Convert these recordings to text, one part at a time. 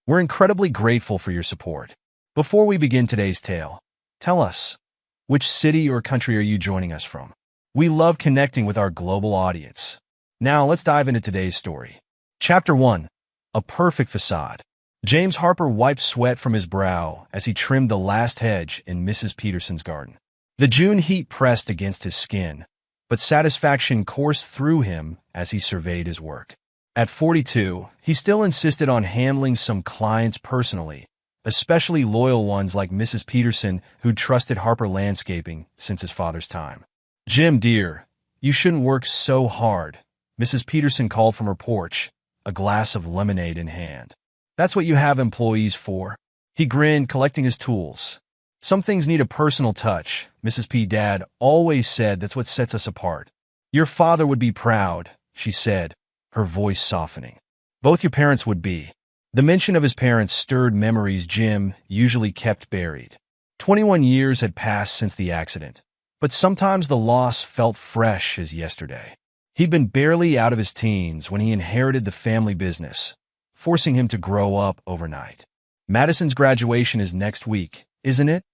We're incredibly grateful for your support. Before we begin today's tale, tell us, which city or country are you joining us from? We love connecting with our global audience. Now let's dive into today's story. Chapter 1. A Perfect Facade. James Harper wiped sweat from his brow as he trimmed the last hedge in Mrs. Peterson's garden. The June heat pressed against his skin, but satisfaction coursed through him as he surveyed his work. At 42, he still insisted on handling some clients personally, especially loyal ones like Mrs. Peterson, who'd trusted Harper Landscaping since his father's time. "Jim, dear, you shouldn't work so hard," Mrs. Peterson called from her porch, a glass of lemonade in hand. "That's what you have employees for." He grinned, collecting his tools. "Some things need a personal touch," Mrs. P. Dad always said. "That's what sets us apart." "Your father would be proud," she said, her voice softening. "Both your parents would be." The mention of his parents stirred memories Jim usually kept buried. 21 years had passed since the accident, but sometimes the loss felt fresh as yesterday. He'd been barely out of his teens when he inherited the family business, forcing him to grow up overnight. "Madison's graduation is next week, isn't it?"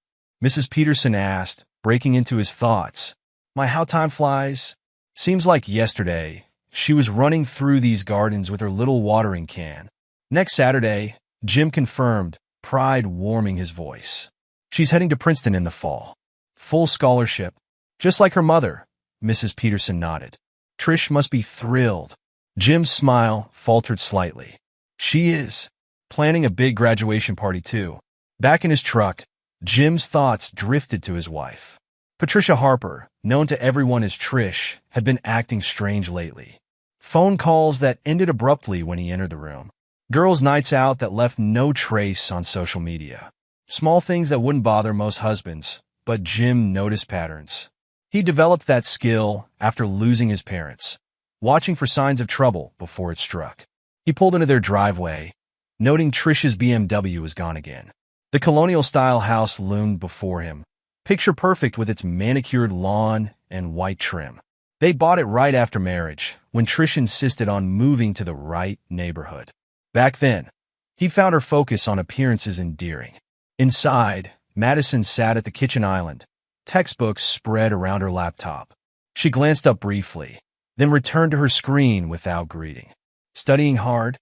Mrs. Peterson asked, breaking into his thoughts. "My, how time flies. Seems like yesterday she was running through these gardens with her little watering can." "Next Saturday," Jim confirmed, pride warming his voice. "She's heading to Princeton in the fall. Full scholarship. Just like her mother," Mrs. Peterson nodded. "Trish must be thrilled." Jim's smile faltered slightly. "She is. Planning a big graduation party, too." Back in his truck, Jim's thoughts drifted to his wife. Patricia Harper, known to everyone as Trish, had been acting strange lately. Phone calls that ended abruptly when he entered the room. Girls' nights out that left no trace on social media. Small things that wouldn't bother most husbands, but Jim noticed patterns. He developed that skill after losing his parents, watching for signs of trouble before it struck. He pulled into their driveway, noting Trish's BMW was gone again. The colonial-style house loomed before him, picture-perfect with its manicured lawn and white trim. They bought it right after marriage, when Trish insisted on moving to the right neighborhood. Back then, he found her focus on appearances endearing. Inside, Madison sat at the kitchen island, textbooks spread around her laptop. She glanced up briefly, then returned to her screen without greeting. "Studying hard?"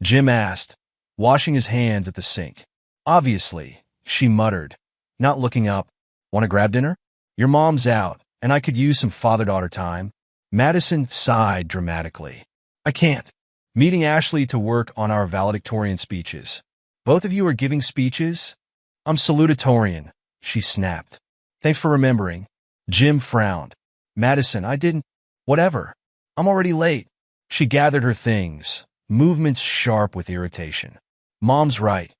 Jim asked, washing his hands at the sink. "Obviously," she muttered, not looking up. "Want to grab dinner? Your mom's out, and I could use some father-daughter time." Madison sighed dramatically. "I can't. Meeting Ashley to work on our valedictorian speeches." "Both of you are giving speeches?" "I'm salutatorian," she snapped. "Thanks for remembering." Jim frowned. "Madison, I didn't—" "Whatever. I'm already late." She gathered her things, movements sharp with irritation. "Mom's right.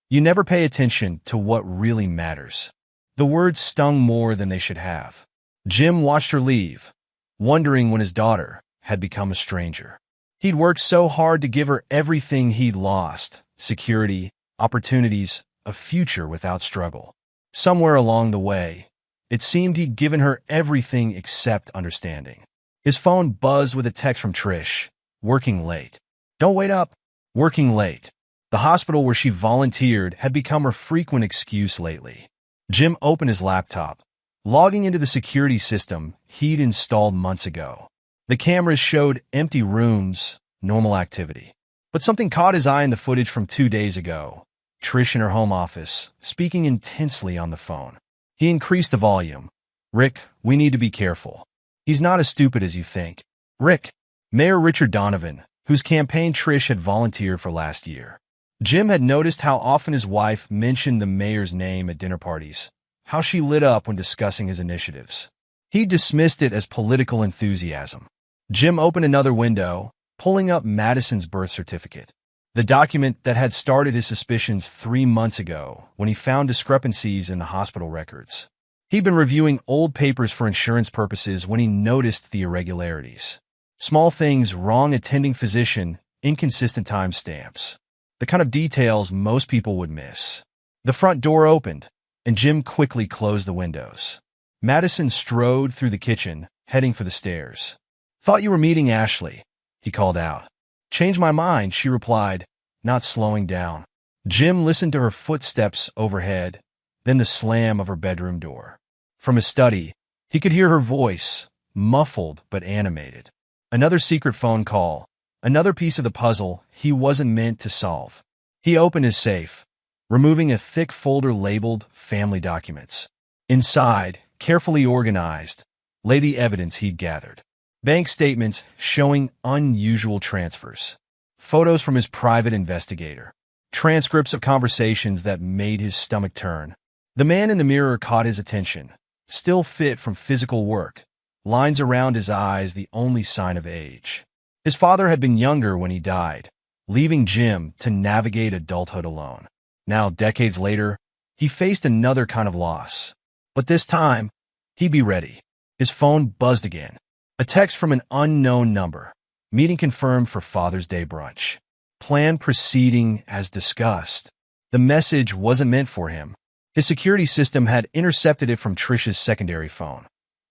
You never pay attention to what really matters." The words stung more than they should have. Jim watched her leave, wondering when his daughter had become a stranger. He'd worked so hard to give her everything he'd lost: security, opportunities, a future without struggle. Somewhere along the way, it seemed he'd given her everything except understanding. His phone buzzed with a text from Trish. "Working late." "Don't wait up." "Working late." The hospital where she volunteered had become her frequent excuse lately. Jim opened his laptop, logging into the security system he'd installed months ago. The cameras showed empty rooms, normal activity. But something caught his eye in the footage from 2 days ago. Trish in her home office, speaking intensely on the phone. He increased the volume. "Rick, we need to be careful. He's not as stupid as you think." Rick, Mayor Richard Donovan, whose campaign Trish had volunteered for last year. Jim had noticed how often his wife mentioned the mayor's name at dinner parties, how she lit up when discussing his initiatives. He dismissed it as political enthusiasm. Jim opened another window, pulling up Madison's birth certificate. The document that had started his suspicions 3 months ago when he found discrepancies in the hospital records. He'd been reviewing old papers for insurance purposes when he noticed the irregularities. Small things: wrong attending physician, inconsistent timestamps. The kind of details most people would miss. The front door opened, and Jim quickly closed the windows. Madison strode through the kitchen, heading for the stairs. "Thought you were meeting Ashley," he called out. "Changed my mind," she replied, not slowing down. Jim listened to her footsteps overhead, then the slam of her bedroom door. From his study, he could hear her voice, muffled but animated. Another secret phone call, another piece of the puzzle he wasn't meant to solve. He opened his safe, removing a thick folder labeled Family Documents. Inside, carefully organized, lay the evidence he'd gathered. Bank statements showing unusual transfers, photos from his private investigator, transcripts of conversations that made his stomach turn. The man in the mirror caught his attention, still fit from physical work, lines around his eyes the only sign of age. His father had been younger when he died, leaving Jim to navigate adulthood alone. Now, decades later, he faced another kind of loss. But this time, he'd be ready. His phone buzzed again. A text from an unknown number. Meeting confirmed for Father's Day brunch. Plan proceeding as discussed. The message wasn't meant for him. His security system had intercepted it from Trish's secondary phone,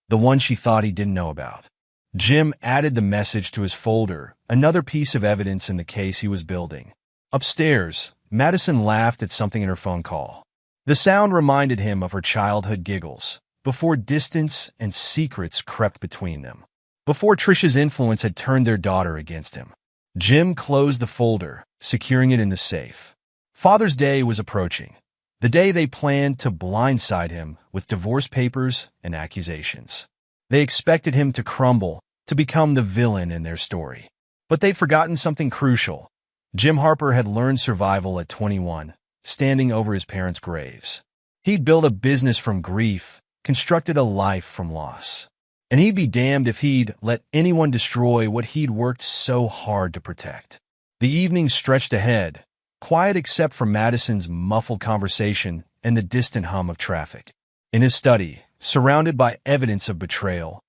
the one she thought he didn't know about. Jim added the message to his folder, another piece of evidence in the case he was building. Upstairs, Madison laughed at something in her phone call. The sound reminded him of her childhood giggles, before distance and secrets crept between them, before Trish's influence had turned their daughter against him. Jim closed the folder, securing it in the safe. Father's Day was approaching, the day they planned to blindside him with divorce papers and accusations. They expected him to crumble, to become the villain in their story. But they'd forgotten something crucial. Jim Harper had learned survival at 21, standing over his parents' graves. He'd built a business from grief, constructed a life from loss. And he'd be damned if he'd let anyone destroy what he'd worked so hard to protect. The evening stretched ahead, quiet except for Madison's muffled conversation and the distant hum of traffic. In his study, surrounded by evidence of betrayal,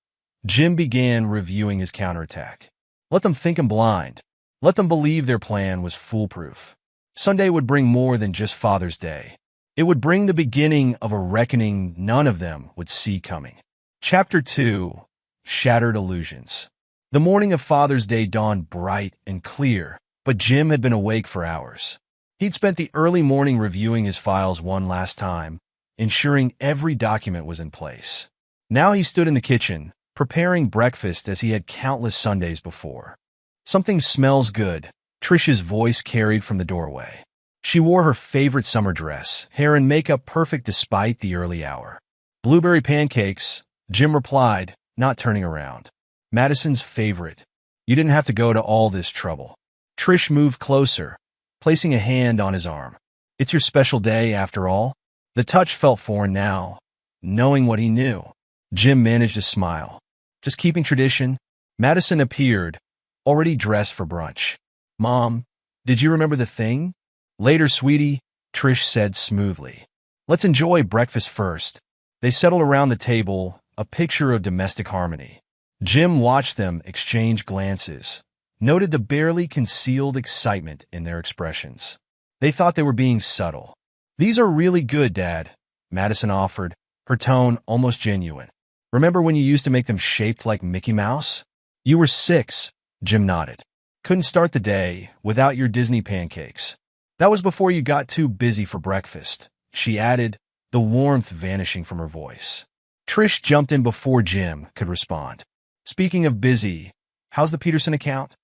Jim began reviewing his counterattack. Let them think him blind. Let them believe their plan was foolproof. Sunday would bring more than just Father's Day. It would bring the beginning of a reckoning none of them would see coming. Chapter 2. Shattered Illusions. The morning of Father's Day dawned bright and clear, but Jim had been awake for hours. He'd spent the early morning reviewing his files one last time, ensuring every document was in place. Now he stood in the kitchen, preparing breakfast as he had countless Sundays before. "Something smells good," Trish's voice carried from the doorway. She wore her favorite summer dress, hair and makeup perfect despite the early hour. "Blueberry pancakes," Jim replied, not turning around. "Madison's favorite. You didn't have to go to all this trouble." Trish moved closer, placing a hand on his arm. "It's your special day, after all." The touch felt foreign now, knowing what he knew. Jim managed a smile. "Just keeping tradition." Madison appeared, already dressed for brunch. "Mom, did you remember the thing?" "Later, sweetie," Trish said smoothly. "Let's enjoy breakfast first." They settled around the table, a picture of domestic harmony. Jim watched them exchange glances, noted the barely concealed excitement in their expressions. They thought they were being subtle. "These are really good, Dad," Madison offered, her tone almost genuine. "Remember when you used to make them shaped like Mickey Mouse?" "You were 6, Jim nodded. "Couldn't start the day without your Disney pancakes." "That was before you got too busy for breakfast," she added, the warmth vanishing from her voice. Trish jumped in before Jim could respond. "Speaking of busy, how's the Peterson account?"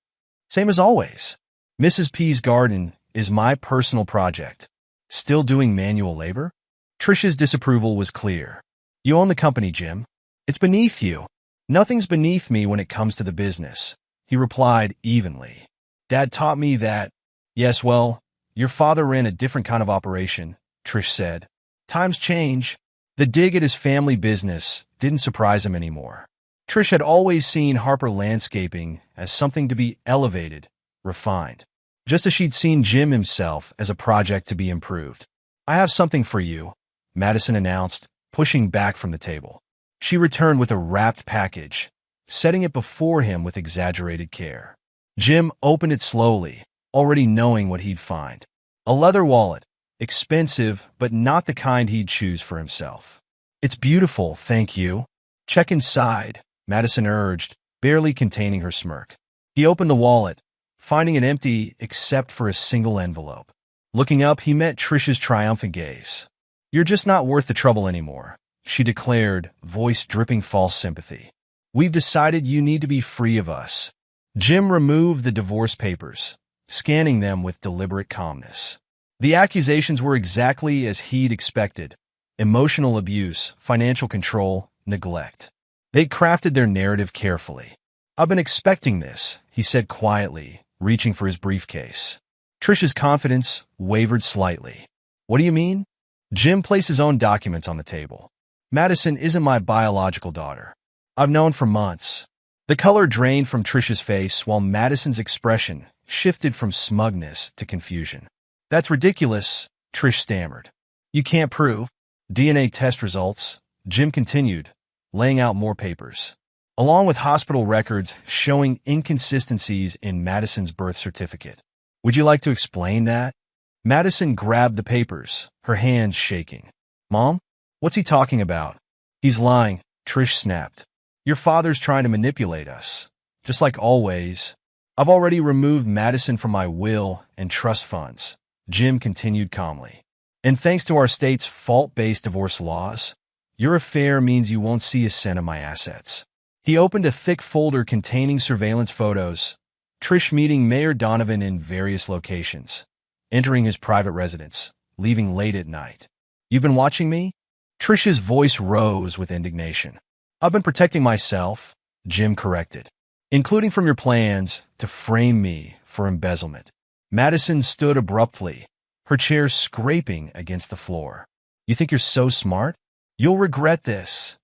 "Same as always. Mrs. P's garden is my personal project." "Still doing manual labor?" Trish's disapproval was clear. "You own the company, Jim. It's beneath you." "Nothing's beneath me when it comes to the business," he replied evenly. "Dad taught me that." "Yes, well, your father ran a different kind of operation," Trish said. "Times change." The dig at his family business didn't surprise him anymore. Trish had always seen Harper Landscaping as something to be elevated, refined, just as she'd seen Jim himself as a project to be improved. "I have something for you," Madison announced, pushing back from the table. She returned with a wrapped package, setting it before him with exaggerated care. Jim opened it slowly, already knowing what he'd find. A leather wallet, expensive but not the kind he'd choose for himself. "It's beautiful, thank you." "Check inside," Madison urged, barely containing her smirk. He opened the wallet, finding it empty except for a single envelope. Looking up, he met Trish's triumphant gaze. "You're just not worth the trouble anymore," she declared, voice dripping false sympathy. "We've decided you need to be free of us." Jim removed the divorce papers, scanning them with deliberate calmness. The accusations were exactly as he'd expected: emotional abuse, financial control, neglect. They'd crafted their narrative carefully. "I've been expecting this," he said quietly, reaching for his briefcase. Trish's confidence wavered slightly. "What do you mean?" Jim placed his own documents on the table. "Madison isn't my biological daughter. I've known for months." The color drained from Trish's face while Madison's expression shifted from smugness to confusion. "That's ridiculous," Trish stammered. "You can't prove." "DNA test results," Jim continued, laying out more papers, along with hospital records showing inconsistencies in Madison's birth certificate. "Would you like to explain that?" Madison grabbed the papers, her hands shaking. "Mom? What's he talking about?" "He's lying," Trish snapped. "Your father's trying to manipulate us, just like always." "I've already removed Madison from my will and trust funds," Jim continued calmly. "And thanks to our state's fault-based divorce laws, your affair means you won't see a cent of my assets." He opened a thick folder containing surveillance photos, Trish meeting Mayor Donovan in various locations, entering his private residence, leaving late at night. "You've been watching me?" Trish's voice rose with indignation. "I've been protecting myself," Jim corrected, "including from your plans to frame me for embezzlement." Madison stood abruptly, her chair scraping against the floor. "You think you're so smart? You'll regret this."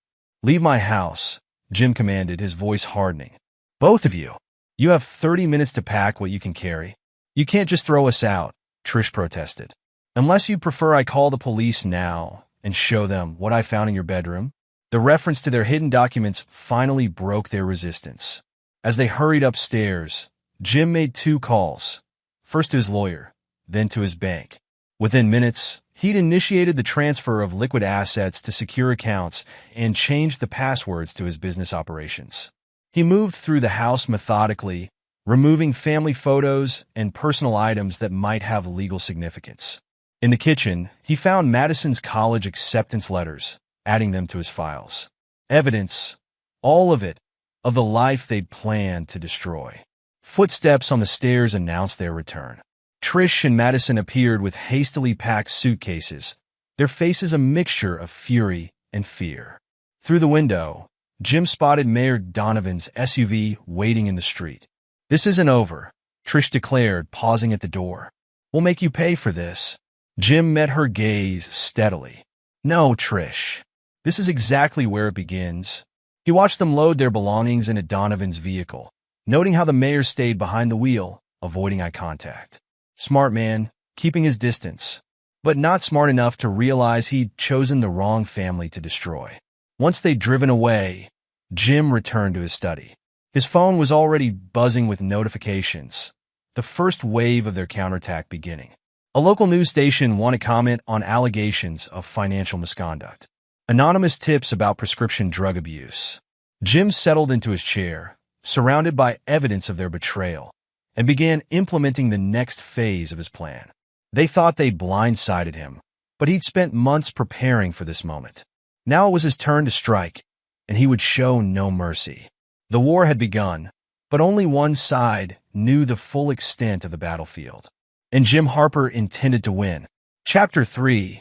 "Leave my house," Jim commanded, his voice hardening. "Both of you. You have 30 minutes to pack what you can carry. You can't just throw us out," Trish protested. "Unless you prefer I call the police now and show them what I found in your bedroom." The reference to their hidden documents finally broke their resistance. As they hurried upstairs, Jim made 2 calls, first to his lawyer, then to his bank. Within minutes, he'd initiated the transfer of liquid assets to secure accounts and changed the passwords to his business operations. He moved through the house methodically, removing family photos and personal items that might have legal significance. In the kitchen, he found Madison's college acceptance letters, adding them to his files. Evidence, all of it, of the life they'd planned to destroy. Footsteps on the stairs announced their return. Trish and Madison appeared with hastily packed suitcases, their faces a mixture of fury and fear. Through the window, Jim spotted Mayor Donovan's SUV waiting in the street. "This isn't over," Trish declared, pausing at the door. "We'll make you pay for this." Jim met her gaze steadily. "No, Trish. This is exactly where it begins." He watched them load their belongings into Donovan's vehicle, noting how the mayor stayed behind the wheel, avoiding eye contact. Smart man, keeping his distance, but not smart enough to realize he'd chosen the wrong family to destroy. Once they'd driven away, Jim returned to his study. His phone was already buzzing with notifications, the first wave of their counterattack beginning. A local news station wanted comment on allegations of financial misconduct. Anonymous tips about prescription drug abuse. Jim settled into his chair, surrounded by evidence of their betrayal, and began implementing the next phase of his plan. They thought they'd blindsided him, but he'd spent months preparing for this moment. Now it was his turn to strike, and he would show no mercy. The war had begun, but only one side knew the full extent of the battlefield. And Jim Harper intended to win. Chapter 3: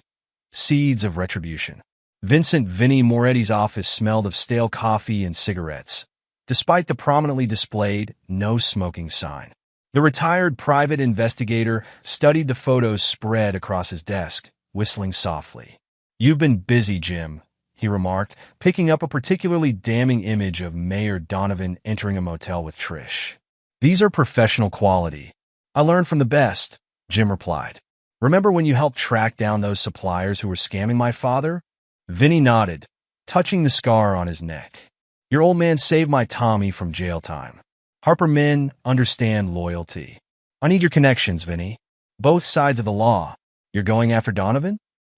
Seeds of Retribution. Vincent Vinnie Moretti's office smelled of stale coffee and cigarettes, despite the prominently displayed no smoking sign. The retired private investigator studied the photos spread across his desk, whistling softly. "You've been busy, Jim," he remarked, picking up a particularly damning image of Mayor Donovan entering a motel with Trish. "These are professional quality. I learned from the best," Jim replied. "Remember when you helped track down those suppliers who were scamming my father?" Vinny nodded, touching the scar on his neck. "Your old man saved my Tommy from jail time." Harper men understand loyalty. "I need your connections, Vinny. Both sides of the law. You're going after Donovan?"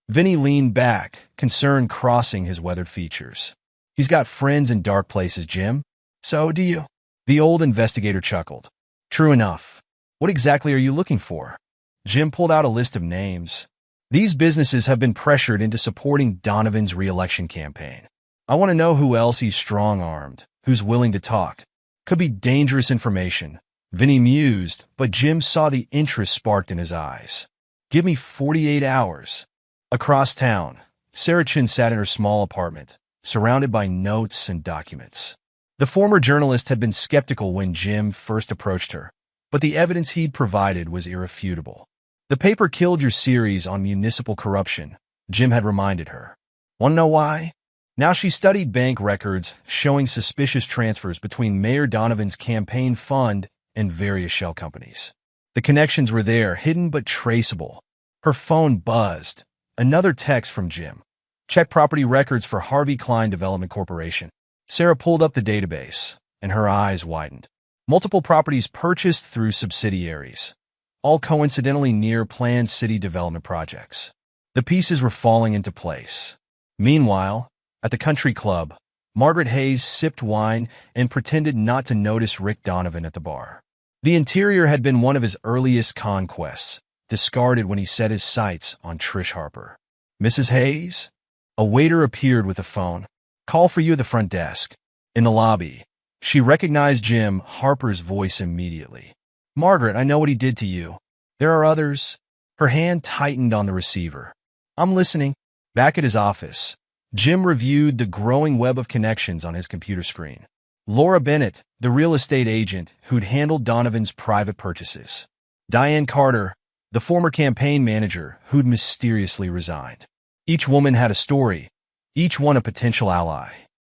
Vinny leaned back, concern crossing his weathered features. "He's got friends in dark places, Jim. So do you." The old investigator chuckled. "True enough. What exactly are you looking for?" Jim pulled out a list of names. These businesses have been pressured into supporting Donovan's re-election campaign. I want to know who else he's strong-armed, who's willing to talk. Could be dangerous information. Vinny mused, but Jim saw the interest sparked in his eyes. Give me 48 hours. Across town, Sarah Chin sat in her small apartment, surrounded by notes and documents. The former journalist had been skeptical when Jim first approached her, but the evidence he'd provided was irrefutable. The paper killed your series on municipal corruption, Jim had reminded her. Want to know why? Now she studied bank records showing suspicious transfers between Mayor Donovan's campaign fund and various shell companies. The connections were there, hidden but traceable. Her phone buzzed. Another text from Jim. Check property records for Harvey Klein Development Corporation. Sarah pulled up the database, and her eyes widened. Multiple properties purchased through subsidiaries, all coincidentally near planned city development projects. The pieces were falling into place. Meanwhile, at the country club, Margaret Hayes sipped wine and pretended not to notice Rick Donovan at the bar. The interior had been one of his earliest conquests, discarded when he set his sights on Trish Harper. Mrs. Hayes? A waiter appeared with a phone. Call for you at the front desk. In the lobby, she recognized Jim Harper's voice immediately. Margaret, I know what he did to you. There are others. Her hand tightened on the receiver. I'm listening. Back at his office, Jim reviewed the growing web of connections on his computer screen. Laura Bennett, the real estate agent who'd handled Donovan's private purchases. Diane Carter, the former campaign manager who'd mysteriously resigned. Each woman had a story, each one a potential ally.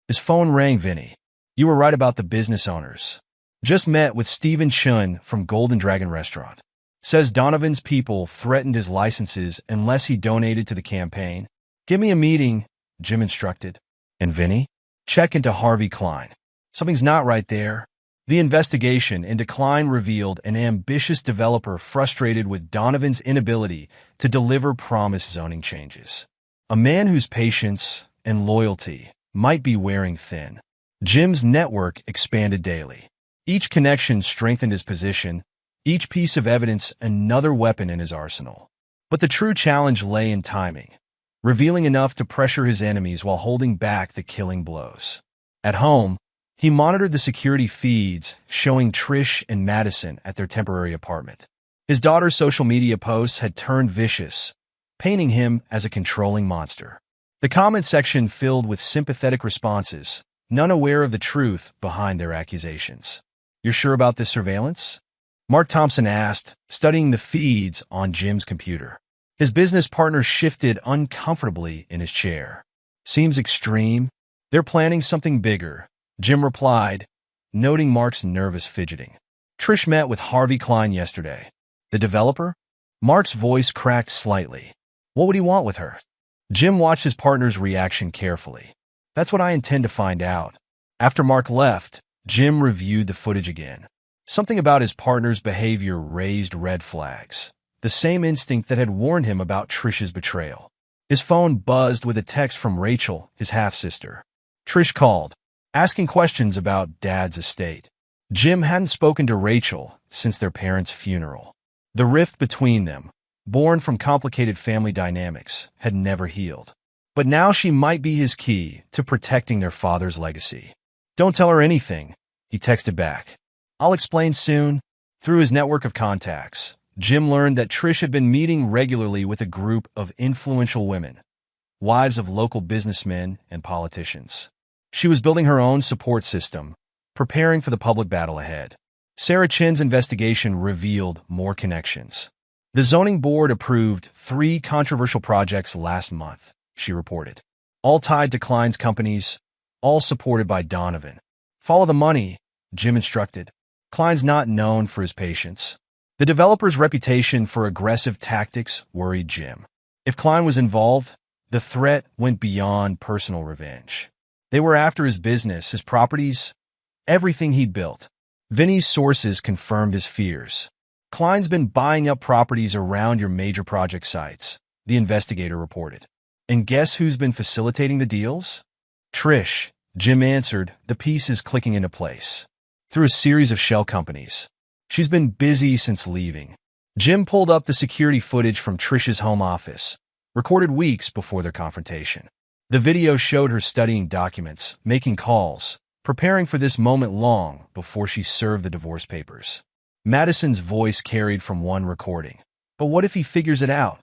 His phone rang. Vinny. You were right about the business owners. Just met with Stephen Chun from Golden Dragon Restaurant. Says Donovan's people threatened his licenses unless he donated to the campaign. Give me a meeting, Jim instructed. And Vinny? Check into Harvey Klein. Something's not right there. The investigation into Klein revealed an ambitious developer frustrated with Donovan's inability to deliver promised zoning changes. A man whose patience and loyalty might be wearing thin. Jim's network expanded daily. Each connection strengthened his position, each piece of evidence another weapon in his arsenal. But the true challenge lay in timing, revealing enough to pressure his enemies while holding back the killing blows. At home, he monitored the security feeds showing Trish and Madison at their temporary apartment. His daughter's social media posts had turned vicious, painting him as a controlling monster. The comment section filled with sympathetic responses, none aware of the truth behind their accusations. You're sure about this surveillance? Mark Thompson asked, studying the feeds on Jim's computer. His business partner shifted uncomfortably in his chair. Seems extreme. They're planning something bigger, Jim replied, noting Mark's nervous fidgeting. Trish met with Harvey Klein yesterday. The developer? Mark's voice cracked slightly. What would he want with her? Jim watched his partner's reaction carefully. That's what I intend to find out. After Mark left, Jim reviewed the footage again. Something about his partner's behavior raised red flags, the same instinct that had warned him about Trish's betrayal. His phone buzzed with a text from Rachel, his half-sister. Trish called, asking questions about Dad's estate. Jim hadn't spoken to Rachel since their parents' funeral. The rift between them, born from complicated family dynamics, had never healed. But now she might be his key to protecting their father's legacy. Don't tell her anything, he texted back. I'll explain soon. Through his network of contacts, Jim learned that Trish had been meeting regularly with a group of influential women, wives of local businessmen and politicians. She was building her own support system, preparing for the public battle ahead. Sarah Chin's investigation revealed more connections. The zoning board approved 3 controversial projects last month, she reported. All tied to Klein's companies, all supported by Donovan. Follow the money, Jim instructed. Klein's not known for his patience. The developer's reputation for aggressive tactics worried Jim. If Klein was involved, the threat went beyond personal revenge. They were after his business, his properties, everything he'd built. Vinny's sources confirmed his fears. Klein's been buying up properties around your major project sites, the investigator reported. And guess who's been facilitating the deals? Trish, Jim answered, the pieces clicking into place. Through a series of shell companies. She's been busy since leaving, Jim pulled up the security footage from Trish's home office, recorded weeks before their confrontation. The video showed her studying documents, making calls, preparing for this moment long before she served the divorce papers. Madison's voice carried from one recording. "But what if he figures it out?"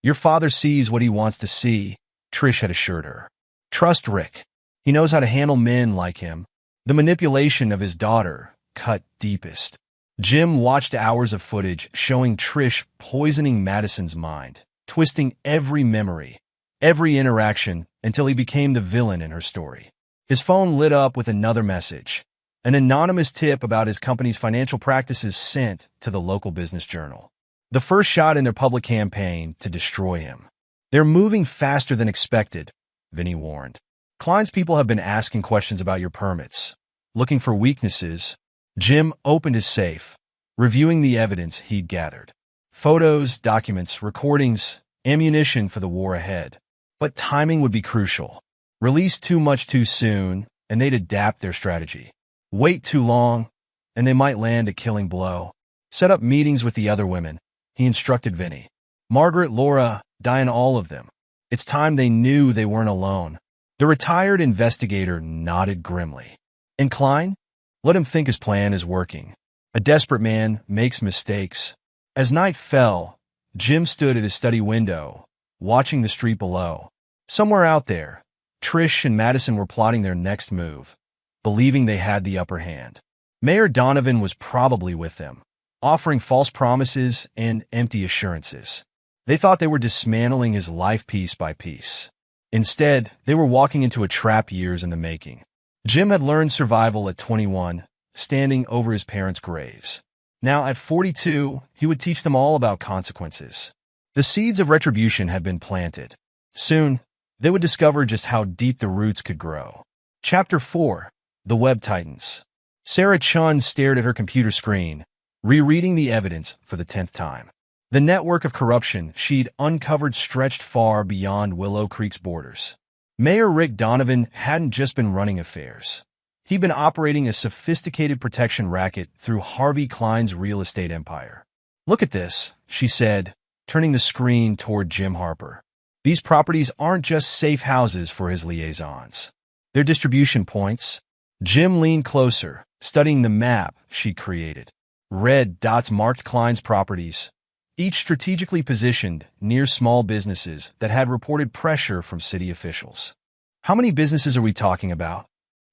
"Your father sees what he wants to see," Trish had assured her. "Trust Rick. He knows how to handle men like him." The manipulation of his daughter cut deepest. Jim watched hours of footage showing Trish poisoning Madison's mind, twisting every memory, every interaction, until he became the villain in her story. His phone lit up with another message, an anonymous tip about his company's financial practices sent to the local business journal. The first shot in their public campaign to destroy him. "They're moving faster than expected," Vinny warned. "Klein's people have been asking questions about your permits, looking for weaknesses." Jim opened his safe, reviewing the evidence he'd gathered. Photos, documents, recordings, ammunition for the war ahead. But timing would be crucial. Release too much too soon, and they'd adapt their strategy. Wait too long, and they might land a killing blow. Set up meetings with the other women, he instructed Vinny. Margaret, Laura, Diane, all of them. It's time they knew they weren't alone. The retired investigator nodded grimly. "And Klein? Let him think his plan is working. A desperate man makes mistakes." As night fell, Jim stood at his study window, watching the street below. Somewhere out there, Trish and Madison were plotting their next move, believing they had the upper hand. Mayor Donovan was probably with them, offering false promises and empty assurances. They thought they were dismantling his life piece by piece. Instead, they were walking into a trap years in the making. Jim had learned survival at 21, standing over his parents' graves. Now, at 42, he would teach them all about consequences. The seeds of retribution had been planted. Soon, they would discover just how deep the roots could grow. Chapter 4. The Web Titans. Sarah Chun stared at her computer screen, rereading the evidence for the 10th time. The network of corruption she'd uncovered stretched far beyond Willow Creek's borders. Mayor Rick Donovan hadn't just been running affairs. He'd been operating a sophisticated protection racket through Harvey Klein's real estate empire. "Look at this," she said, turning the screen toward Jim Harper. "These properties aren't just safe houses for his liaisons. They're distribution points." Jim leaned closer, studying the map she'd created. Red dots marked Klein's properties, each strategically positioned near small businesses that had reported pressure from city officials. "How many businesses are we talking about?"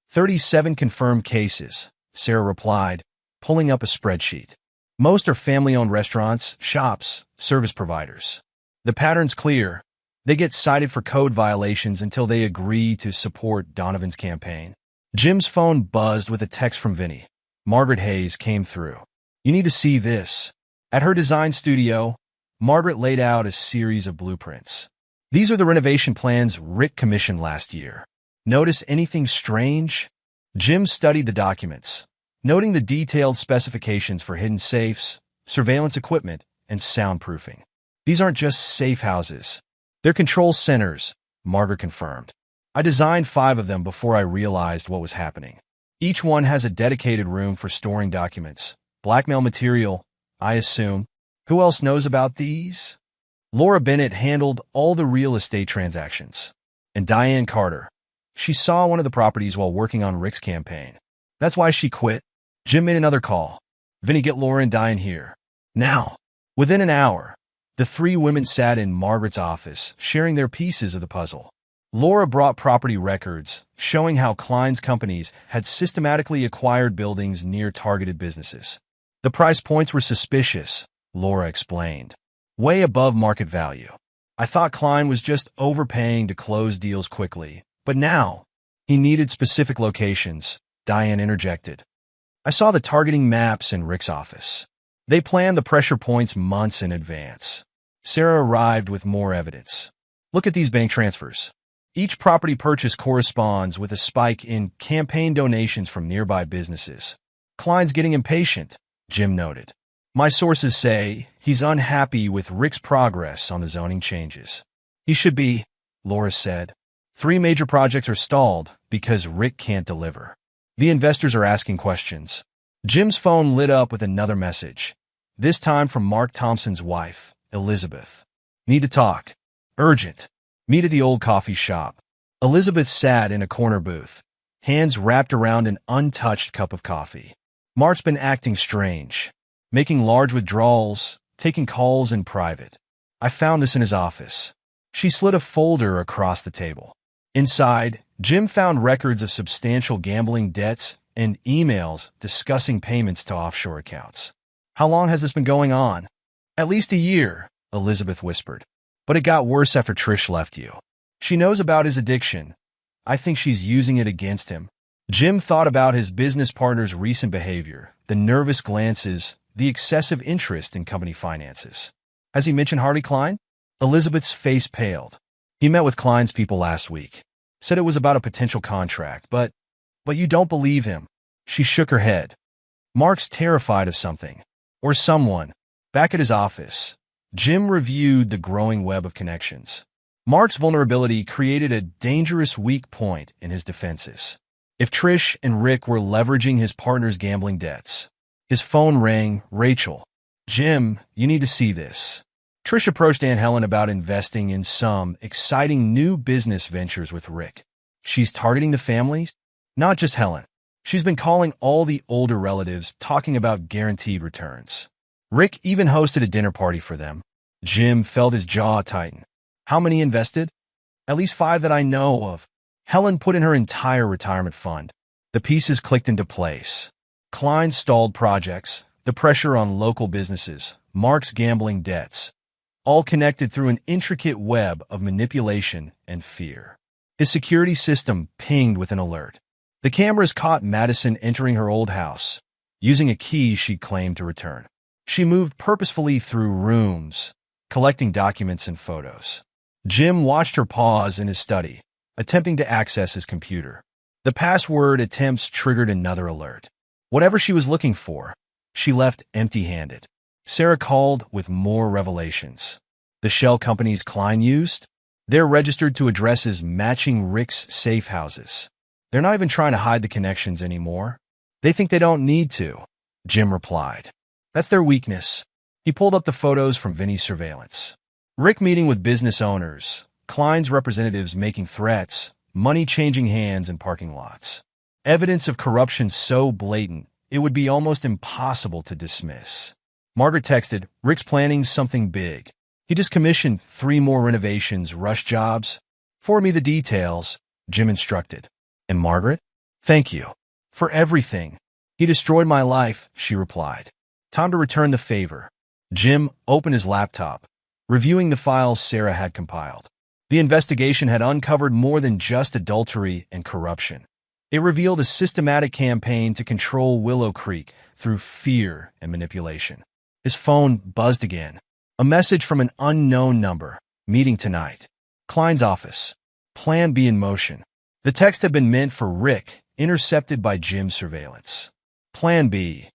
37 confirmed cases, Sarah replied, pulling up a spreadsheet. "Most are family-owned restaurants, shops, service providers. The pattern's clear. They get cited for code violations until they agree to support Donovan's campaign." Jim's phone buzzed with a text from Vinny. Margaret Hayes came through. "You need to see this." At her design studio, Margaret laid out a series of blueprints. "These are the renovation plans Rick commissioned last year. Notice anything strange?" Jim studied the documents, noting the detailed specifications for hidden safes, surveillance equipment, and soundproofing. "These aren't just safe houses. They're control centers," Margaret confirmed. "I designed 5 of them before I realized what was happening. Each one has a dedicated room for storing documents. Blackmail material, I assume. Who else knows about these?" Laura Bennett handled all the real estate transactions. And Diane Carter. She saw one of the properties while working on Rick's campaign. That's why she quit. Jim made another call. "Vinny, get Laura and Diane here. Now." Within an hour, the 3 women sat in Margaret's office, sharing their pieces of the puzzle. Laura brought property records, showing how Klein's companies had systematically acquired buildings near targeted businesses. "The price points were suspicious," Laura explained. "Way above market value. I thought Klein was just overpaying to close deals quickly. But now, he needed specific locations," Diane interjected. "I saw the targeting maps in Rick's office. They planned the pressure points months in advance." Sarah arrived with more evidence. "Look at these bank transfers. Each property purchase corresponds with a spike in campaign donations from nearby businesses." "Klein's getting impatient," Jim noted. "My sources say he's unhappy with Rick's progress on the zoning changes." "He should be," Laura said. 3 major projects are stalled because Rick can't deliver. The investors are asking questions. Jim's phone lit up with another message. this time from Mark Thompson's wife, Elizabeth. Need to talk. Urgent. Meet at the old coffee shop. Elizabeth sat in a corner booth, hands wrapped around an untouched cup of coffee. Mark's been acting strange, making large withdrawals, taking calls in private. I found this in his office. She slid a folder across the table. Inside, Jim found records of substantial gambling debts and emails discussing payments to offshore accounts. How long has this been going on? At least a year, Elizabeth whispered. But it got worse after Trish left you. She knows about his addiction. I think she's using it against him. Jim thought about his business partner's recent behavior, the nervous glances, the excessive interest in company finances. Has he mentioned Harvey Klein? Elizabeth's face paled. He met with Klein's people last week. Said it was about a potential contract, but you don't believe him. She shook her head. Mark's terrified of something, or someone. Back at his office, Jim reviewed the growing web of connections. Mark's vulnerability created a dangerous weak point in his defenses. If Trish and Rick were leveraging his partner's gambling debts. His phone rang. Rachel. Jim, you need to see this. Trish approached Aunt Helen about investing in some exciting new business ventures with Rick. She's targeting the families, not just Helen. She's been calling all the older relatives, talking about guaranteed returns. Rick even hosted a dinner party for them. Jim felt his jaw tighten. How many invested? At least 5 that I know of. Helen put in her entire retirement fund. The pieces clicked into place. Klein stalled projects, the pressure on local businesses, Mark's gambling debts, all connected through an intricate web of manipulation and fear. His security system pinged with an alert. The cameras caught Madison entering her old house, using a key she claimed to return. She moved purposefully through rooms, collecting documents and photos. Jim watched her pause in his study, attempting to access his computer. The password attempts triggered another alert. Whatever she was looking for, she left empty-handed. Sarah called with more revelations. The shell companies Klein used? They're registered to addresses matching Rick's safe houses. They're not even trying to hide the connections anymore. They think they don't need to, Jim replied. That's their weakness. He pulled up the photos from Vinny's surveillance. Rick meeting with business owners, Klein's representatives making threats, money changing hands in parking lots. Evidence of corruption so blatant, it would be almost impossible to dismiss. Margaret texted, Rick's planning something big. He just commissioned 3 more renovations, rush jobs. Forward me the details, Jim instructed. And Margaret? Thank you. For everything. He destroyed my life, she replied. Time to return the favor. Jim opened his laptop, reviewing the files Sarah had compiled. The investigation had uncovered more than just adultery and corruption. It revealed a systematic campaign to control Willow Creek through fear and manipulation. His phone buzzed again. A message from an unknown number. Meeting tonight. Klein's office. Plan B in motion. The text had been meant for Rick, intercepted by Jim's surveillance. Plan B.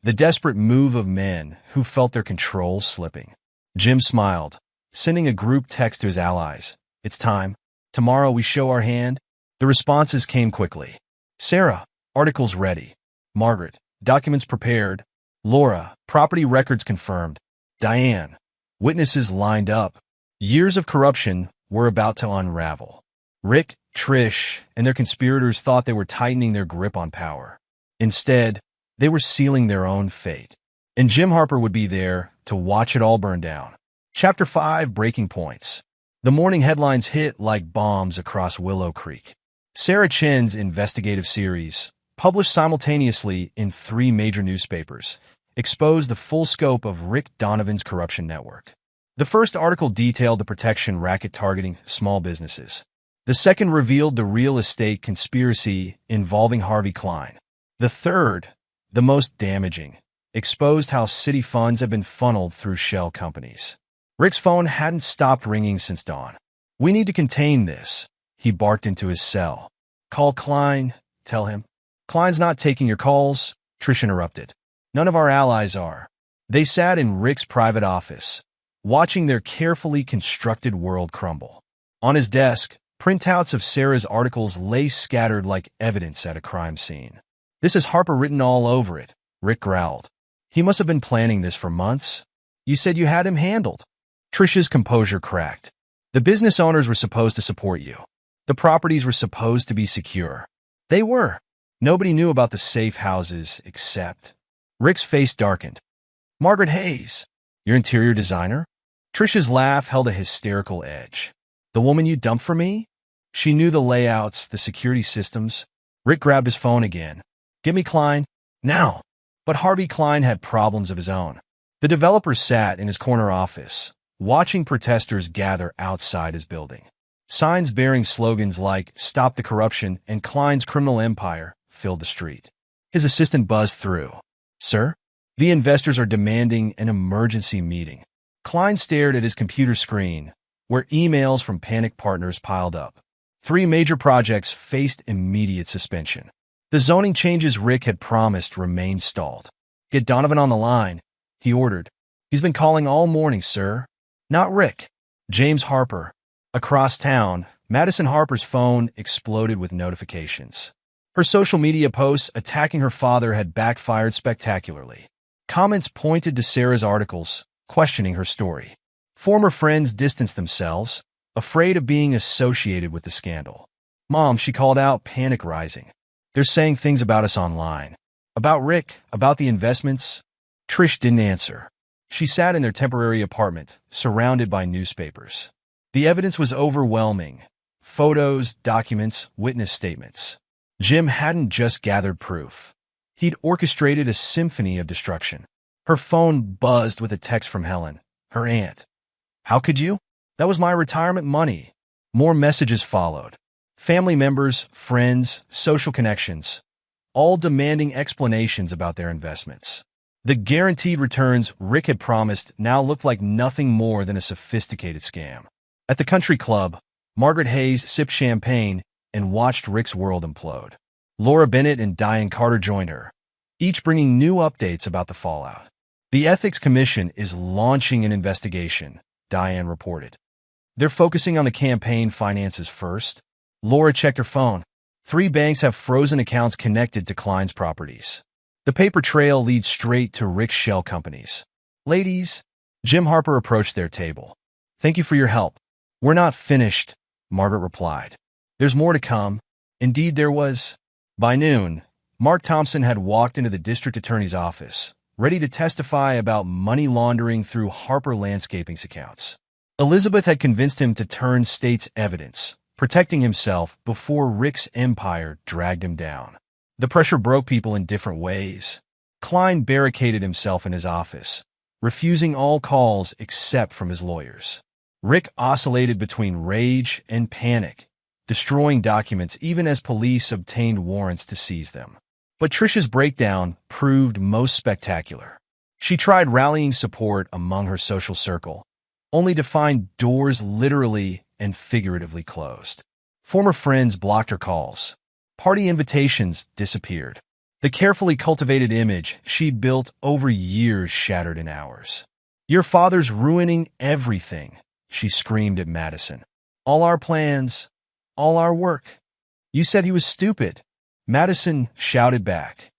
The desperate move of men who felt their control slipping. Jim smiled, sending a group text to his allies. It's time. Tomorrow we show our hand. The responses came quickly. Sarah, articles ready. Margaret, documents prepared. Laura, property records confirmed. Diane, witnesses lined up. Years of corruption were about to unravel. Rick, Trish, and their conspirators thought they were tightening their grip on power. Instead, they were sealing their own fate. And Jim Harper would be there to watch it all burn down. Chapter 5, Breaking Points. The morning headlines hit like bombs across Willow Creek. Sarah Chen's investigative series, published simultaneously in 3 major newspapers, exposed the full scope of Rick Donovan's corruption network. The first article detailed the protection racket targeting small businesses. The second revealed the real estate conspiracy involving Harvey Klein. The third, the most damaging, exposed how city funds have been funneled through shell companies. Rick's phone hadn't stopped ringing since dawn. We need to contain this, he barked into his cell. Call Klein, tell him. Klein's not taking your calls, Trish interrupted. None of our allies are. They sat in Rick's private office, watching their carefully constructed world crumble. On his desk, printouts of Sarah's articles lay scattered like evidence at a crime scene. This is Harper written all over it, Rick growled. He must have been planning this for months. You said you had him handled. Trisha's composure cracked. The business owners were supposed to support you. The properties were supposed to be secure. They were. Nobody knew about the safe houses except... Rick's face darkened. Margaret Hayes, your interior designer? Trisha's laugh held a hysterical edge. The woman you dumped for me? She knew the layouts, the security systems. Rick grabbed his phone again. Give me Klein. Now. But Harvey Klein had problems of his own. The developer sat in his corner office, watching protesters gather outside his building. Signs bearing slogans like "Stop the Corruption" and "Klein's Criminal Empire" filled the street. His assistant buzzed through. Sir? The investors are demanding an emergency meeting. Klein stared at his computer screen, where emails from panicked partners piled up. 3 major projects faced immediate suspension. The zoning changes Rick had promised remained stalled. Get Donovan on the line, he ordered. He's been calling all morning, sir. Not Rick. James Harper. Across town, Madison Harper's phone exploded with notifications. Her social media posts attacking her father had backfired spectacularly. Comments pointed to Sarah's articles, questioning her story. Former friends distanced themselves, afraid of being associated with the scandal. Mom, she called out, panic rising. They're saying things about us online. About Rick, about the investments. Trish didn't answer. She sat in their temporary apartment, surrounded by newspapers. The evidence was overwhelming. Photos, documents, witness statements. Jim hadn't just gathered proof. He'd orchestrated a symphony of destruction. Her phone buzzed with a text from Helen, her aunt. How could you? That was my retirement money. More messages followed. Family members, friends, social connections, all demanding explanations about their investments. The guaranteed returns Rick had promised now looked like nothing more than a sophisticated scam. At the country club, Margaret Hayes sipped champagne and watched Rick's world implode. Laura Bennett and Diane Carter joined her, each bringing new updates about the fallout. The Ethics Commission is launching an investigation, Diane reported. They're focusing on the campaign finances first. Laura checked her phone. 3 banks have frozen accounts connected to Klein's properties. The paper trail leads straight to Rick's shell companies. Ladies, Jim Harper approached their table. Thank you for your help. We're not finished, Margaret replied. There's more to come. Indeed, there was. By noon, Mark Thompson had walked into the district attorney's office, ready to testify about money laundering through Harper Landscaping's accounts. Elizabeth had convinced him to turn state's evidence, protecting himself before Rick's empire dragged him down. The pressure broke people in different ways. Klein barricaded himself in his office, refusing all calls except from his lawyers. Rick oscillated between rage and panic, destroying documents even as police obtained warrants to seize them. But Trisha's breakdown proved most spectacular. She tried rallying support among her social circle, only to find doors literally and figuratively closed. Former friends blocked her calls. Party invitations disappeared. The carefully cultivated image she'd built over years shattered in hours. Your father's ruining everything, she screamed at Madison. All our plans, all our work. You said he was stupid. Madison shouted back.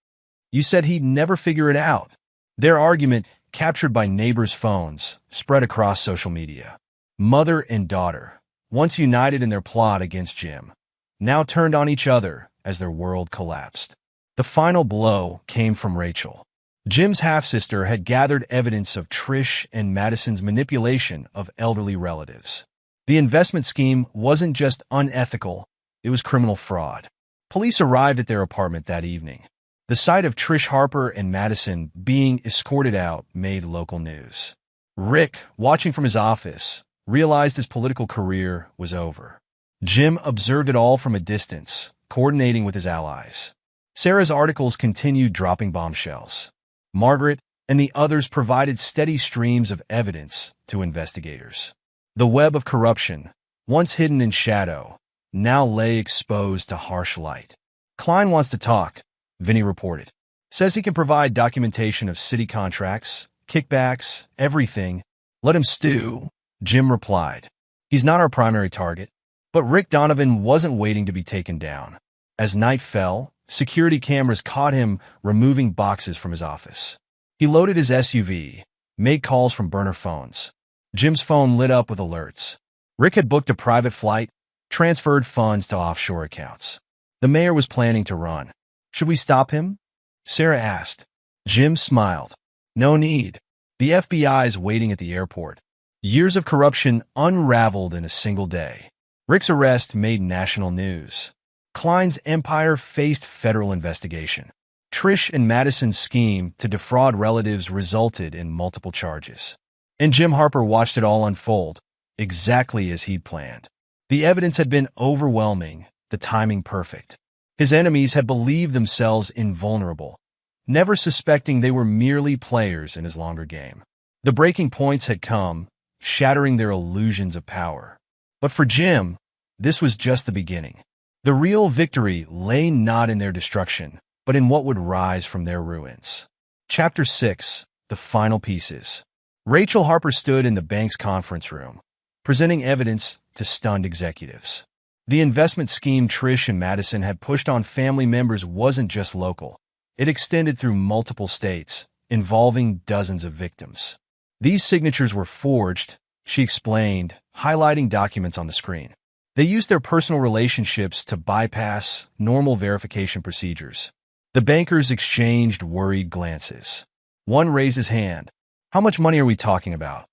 You said he'd never figure it out. Their argument, captured by neighbors' phones, spread across social media. Mother and daughter, once united in their plot against Jim, now turned on each other as their world collapsed. The final blow came from Rachel. Jim's half-sister had gathered evidence of Trish and Madison's manipulation of elderly relatives. The investment scheme wasn't just unethical, it was criminal fraud. Police arrived at their apartment that evening. The sight of Trish Harper and Madison being escorted out made local news. Rick, watching from his office, realized his political career was over. Jim observed it all from a distance, coordinating with his allies. Sarah's articles continued dropping bombshells. Margaret and the others provided steady streams of evidence to investigators. The web of corruption, once hidden in shadow, now lay exposed to harsh light. Klein wants to talk, Vinny reported. Says he can provide documentation of city contracts, kickbacks, everything. Let him stew, Jim replied. He's not our primary target. But Rick Donovan wasn't waiting to be taken down. As night fell, security cameras caught him removing boxes from his office. He loaded his SUV, made calls from burner phones. Jim's phone lit up with alerts. Rick had booked a private flight, transferred funds to offshore accounts. The mayor was planning to run. Should we stop him? Sarah asked. Jim smiled. No need. The FBI's waiting at the airport. Years of corruption unraveled in a single day. Rick's arrest made national news. Klein's empire faced federal investigation. Trish and Madison's scheme to defraud relatives resulted in multiple charges. And Jim Harper watched it all unfold, exactly as he'd planned. The evidence had been overwhelming, the timing perfect. His enemies had believed themselves invulnerable, never suspecting they were merely players in his longer game. The breaking points had come, shattering their illusions of power. But for Jim, this was just the beginning. The real victory lay not in their destruction, but in what would rise from their ruins. Chapter 6. The Final Pieces. Rachel Harper stood in the bank's conference room, presenting evidence to stunned executives. The investment scheme Trish and Madison had pushed on family members wasn't just local. It extended through multiple states, involving dozens of victims. These signatures were forged, she explained, highlighting documents on the screen. They used their personal relationships to bypass normal verification procedures. The bankers exchanged worried glances. One raised his hand. How much money are we talking about?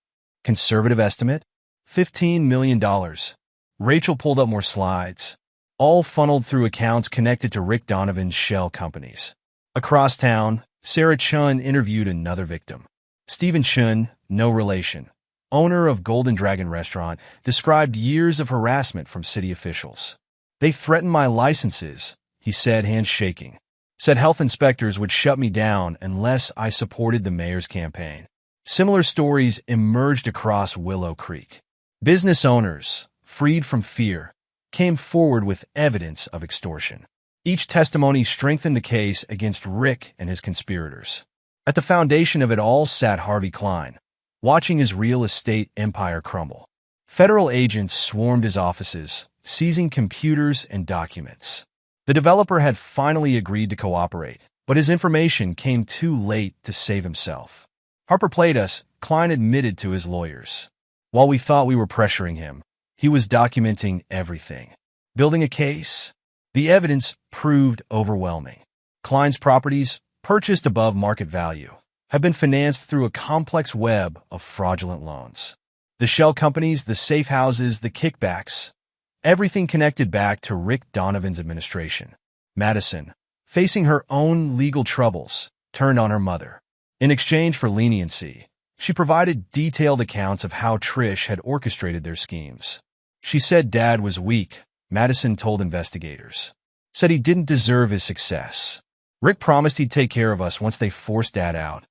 Conservative estimate? $15 million. Rachel pulled up more slides, all funneled through accounts connected to Rick Donovan's shell companies. Across town, Sarah Chun interviewed another victim. Stephen Chun, no relation, owner of Golden Dragon Restaurant, described years of harassment from city officials. They threatened my licenses, he said, hands shaking. Said health inspectors would shut me down unless I supported the mayor's campaign. Similar stories emerged across Willow Creek. Business owners, freed from fear, came forward with evidence of extortion. Each testimony strengthened the case against Rick and his conspirators. At the foundation of it all sat Harvey Klein, watching his real estate empire crumble. Federal agents swarmed his offices, seizing computers and documents. The developer had finally agreed to cooperate, but his information came too late to save himself. Harper played us, Klein admitted to his lawyers. While we thought we were pressuring him, he was documenting everything. Building a case? The evidence proved overwhelming. Klein's properties, purchased above market value, have been financed through a complex web of fraudulent loans. The shell companies, the safe houses, the kickbacks, everything connected back to Rick Donovan's administration. Madison, facing her own legal troubles, turned on her mother. In exchange for leniency, she provided detailed accounts of how Trish had orchestrated their schemes. She said Dad was weak, Madison told investigators. Said he didn't deserve his success. Rick promised he'd take care of us once they forced Dad out.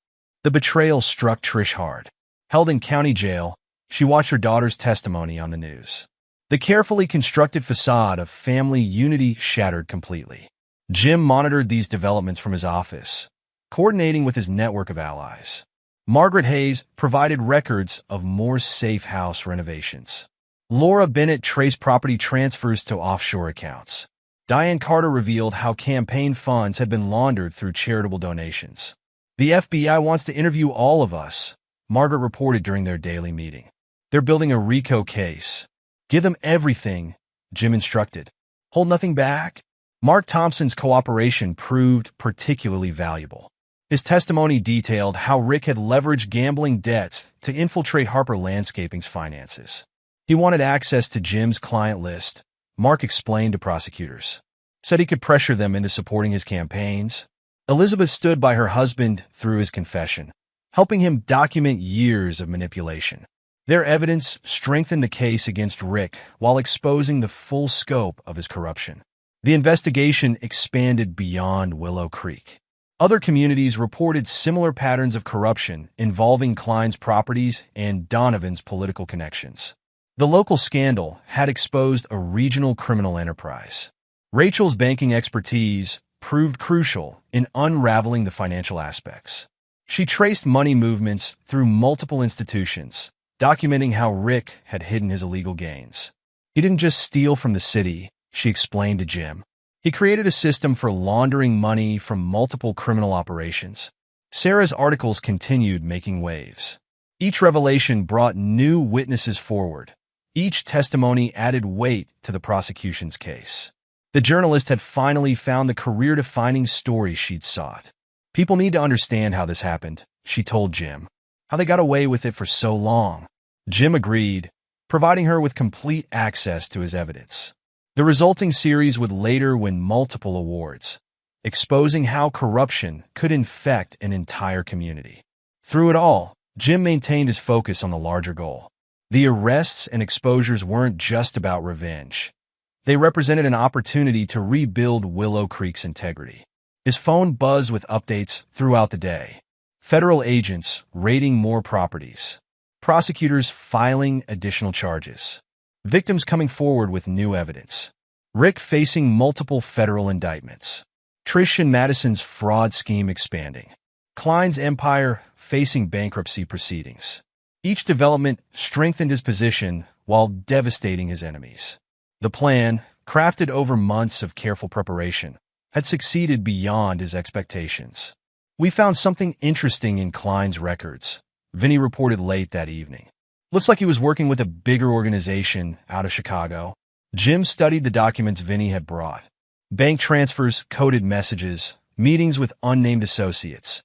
The betrayal struck Trish hard. Held in county jail, she watched her daughter's testimony on the news. The carefully constructed facade of family unity shattered completely. Jim monitored these developments from his office, coordinating with his network of allies. Margaret Hayes provided records of more safe house renovations. Laura Bennett traced property transfers to offshore accounts. Diane Carter revealed how campaign funds had been laundered through charitable donations. The FBI wants to interview all of us, Margaret reported during their daily meeting. They're building a RICO case. Give them everything, Jim instructed. Hold nothing back. Mark Thompson's cooperation proved particularly valuable. His testimony detailed how Rick had leveraged gambling debts to infiltrate Harper Landscaping's finances. He wanted access to Jim's client list, Mark explained to prosecutors. Said he could pressure them into supporting his campaigns. Elizabeth stood by her husband through his confession, helping him document years of manipulation. Their evidence strengthened the case against Rick while exposing the full scope of his corruption. The investigation expanded beyond Willow Creek. Other communities reported similar patterns of corruption involving Klein's properties and Donovan's political connections. The local scandal had exposed a regional criminal enterprise. Rachel's banking expertise proved crucial in unraveling the financial aspects. She traced money movements through multiple institutions, documenting how Rick had hidden his illegal gains. He didn't just steal from the city, she explained to Jim. He created a system for laundering money from multiple criminal operations. Sarah's articles continued making waves. Each revelation brought new witnesses forward. Each testimony added weight to the prosecution's case. The journalist had finally found the career-defining story she'd sought. People need to understand how this happened, she told Jim. How they got away with it for so long. Jim agreed, providing her with complete access to his evidence. The resulting series would later win multiple awards, exposing how corruption could infect an entire community. Through it all, Jim maintained his focus on the larger goal. The arrests and exposures weren't just about revenge. They represented an opportunity to rebuild Willow Creek's integrity. His phone buzzed with updates throughout the day. Federal agents raiding more properties. Prosecutors filing additional charges. Victims coming forward with new evidence. Rick facing multiple federal indictments. Trish and Madison's fraud scheme expanding. Klein's empire facing bankruptcy proceedings. Each development strengthened his position while devastating his enemies. The plan, crafted over months of careful preparation, had succeeded beyond his expectations. We found something interesting in Klein's records, Vinny reported late that evening. Looks like he was working with a bigger organization out of Chicago. Jim studied the documents Vinny had brought. Bank transfers, coded messages, meetings with unnamed associates,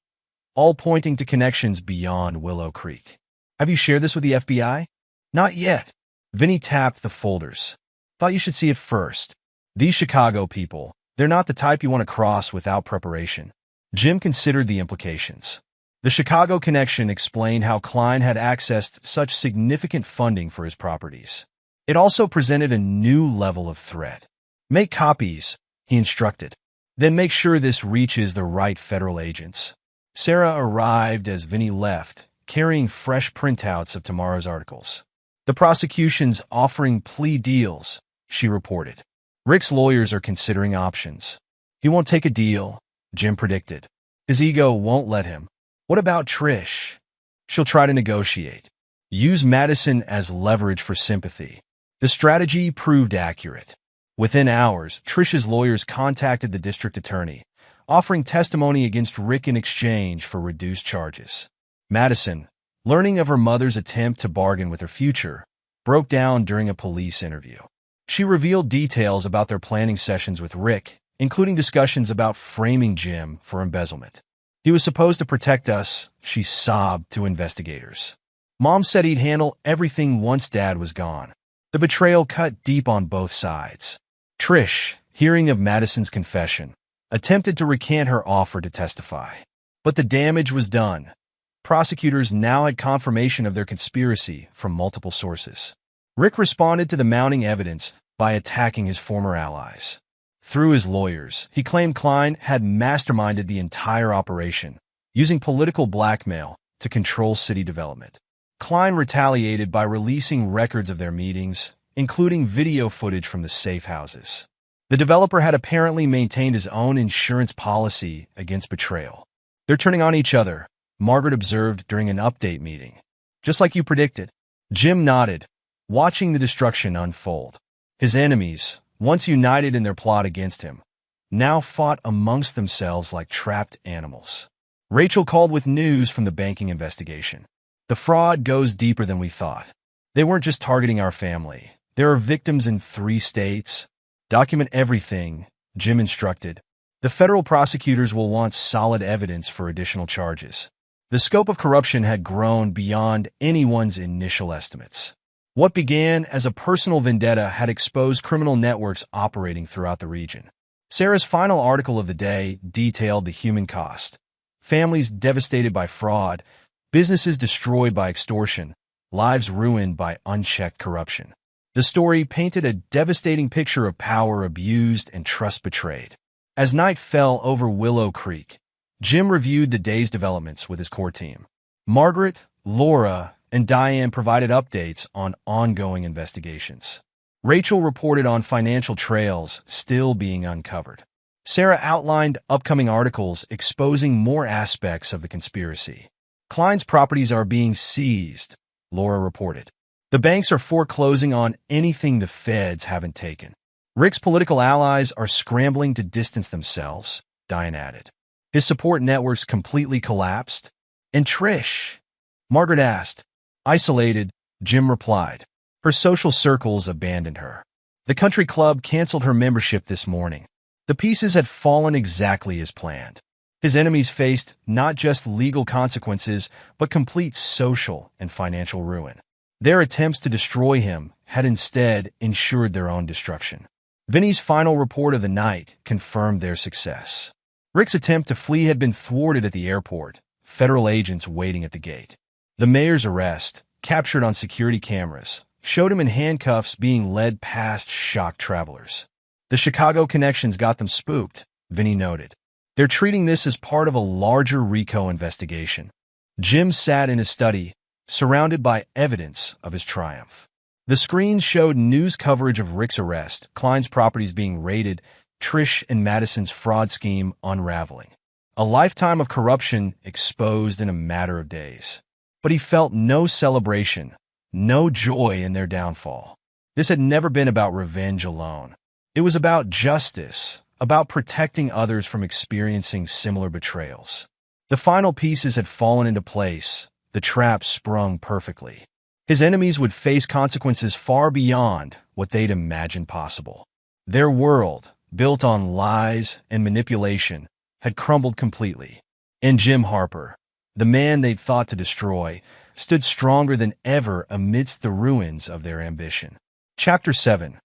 all pointing to connections beyond Willow Creek. Have you shared this with the FBI? Not yet. Vinny tapped the folders. Thought you should see it first. These Chicago people, they're not the type you want to cross without preparation. Jim considered the implications. The Chicago connection explained how Klein had accessed such significant funding for his properties. It also presented a new level of threat. Make copies, he instructed. Then make sure this reaches the right federal agents. Sarah arrived as Vinny left, carrying fresh printouts of tomorrow's articles. The prosecution's offering plea deals, she reported. Rick's lawyers are considering options. He won't take a deal, Jim predicted. His ego won't let him. What about Trish? She'll try to negotiate. Use Madison as leverage for sympathy. The strategy proved accurate. Within hours, Trish's lawyers contacted the district attorney, offering testimony against Rick in exchange for reduced charges. Madison, learning of her mother's attempt to bargain with her future, broke down during a police interview. She revealed details about their planning sessions with Rick, including discussions about framing Jim for embezzlement. He was supposed to protect us, she sobbed to investigators. Mom said he'd handle everything once Dad was gone. The betrayal cut deep on both sides. Trish, hearing of Madison's confession, attempted to recant her offer to testify. But the damage was done. Prosecutors now had confirmation of their conspiracy from multiple sources. Rick responded to the mounting evidence by attacking his former allies. Through his lawyers, he claimed Klein had masterminded the entire operation, using political blackmail to control city development. Klein retaliated by releasing records of their meetings, including video footage from the safe houses. The developer had apparently maintained his own insurance policy against betrayal. They're turning on each other, Margaret observed during an update meeting. Just like you predicted. Jim nodded, watching the destruction unfold. His enemies, once united in their plot against him, now fought amongst themselves like trapped animals. Rachel called with news from the banking investigation. The fraud goes deeper than we thought. They weren't just targeting our family. There are victims in 3 states. Document everything, Jim instructed. The federal prosecutors will want solid evidence for additional charges. The scope of corruption had grown beyond anyone's initial estimates. What began as a personal vendetta had exposed criminal networks operating throughout the region. Sarah's final article of the day detailed the human cost. Families devastated by fraud, businesses destroyed by extortion, lives ruined by unchecked corruption. The story painted a devastating picture of power abused and trust betrayed. As night fell over Willow Creek, Jim reviewed the day's developments with his core team. Margaret, Laura, and Diane provided updates on ongoing investigations. Rachel reported on financial trails still being uncovered. Sarah outlined upcoming articles exposing more aspects of the conspiracy. Klein's properties are being seized, Laura reported. The banks are foreclosing on anything the feds haven't taken. Rick's political allies are scrambling to distance themselves, Diane added. His support networks completely collapsed. And Trish? Margaret asked. Isolated, Jim replied. Her social circles abandoned her. The country club canceled her membership this morning. The pieces had fallen exactly as planned. His enemies faced not just legal consequences, but complete social and financial ruin. Their attempts to destroy him had instead ensured their own destruction. Vinny's final report of the night confirmed their success. Rick's attempt to flee had been thwarted at the airport, federal agents waiting at the gate. The mayor's arrest, captured on security cameras, showed him in handcuffs being led past shocked travelers. The Chicago connections got them spooked, Vinny noted. They're treating this as part of a larger RICO investigation. Jim sat in his study, surrounded by evidence of his triumph. The screen showed news coverage of Rick's arrest, Klein's properties being raided, Trish and Madison's fraud scheme unraveling. A lifetime of corruption exposed in a matter of days. But he felt no celebration, no joy in their downfall. This had never been about revenge alone. It was about justice, about protecting others from experiencing similar betrayals. The final pieces had fallen into place, the trap sprung perfectly. His enemies would face consequences far beyond what they'd imagined possible. Their world, built on lies and manipulation, had crumbled completely. And Jim Harper, the man they'd thought to destroy, stood stronger than ever amidst the ruins of their ambition. Chapter 7.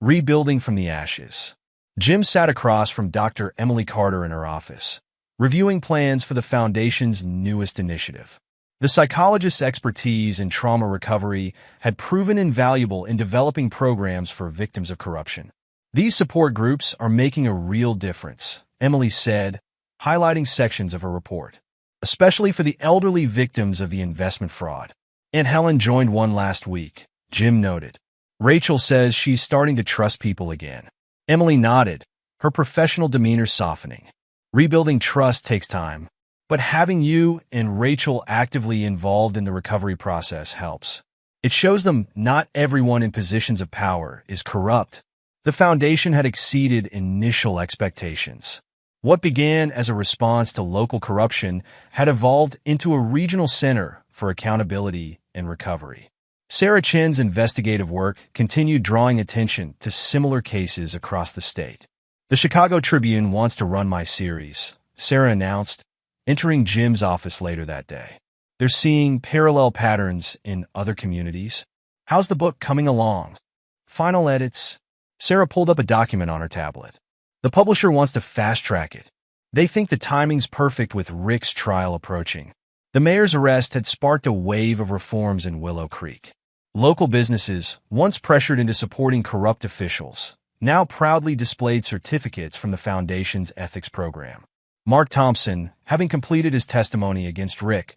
Rebuilding from the Ashes. Jim sat across from Dr. Emily Carter in her office, reviewing plans for the Foundation's newest initiative. The psychologist's expertise in trauma recovery had proven invaluable in developing programs for victims of corruption. These support groups are making a real difference, Emily said, highlighting sections of her report, especially for the elderly victims of the investment fraud. Aunt Helen joined one last week, Jim noted. Rachel says she's starting to trust people again. Emily nodded, her professional demeanor softening. Rebuilding trust takes time, but having you and Rachel actively involved in the recovery process helps. It shows them not everyone in positions of power is corrupt. The Foundation had exceeded initial expectations. What began as a response to local corruption had evolved into a regional center for accountability and recovery. Sarah Chen's investigative work continued drawing attention to similar cases across the state. The Chicago Tribune wants to run my series, Sarah announced, entering Jim's office later that day. They're seeing parallel patterns in other communities. How's the book coming along? Final edits. Sarah pulled up a document on her tablet. The publisher wants to fast-track it. They think the timing's perfect with Rick's trial approaching. The mayor's arrest had sparked a wave of reforms in Willow Creek. Local businesses, once pressured into supporting corrupt officials, now proudly displayed certificates from the Foundation's ethics program. Mark Thompson, having completed his testimony against Rick,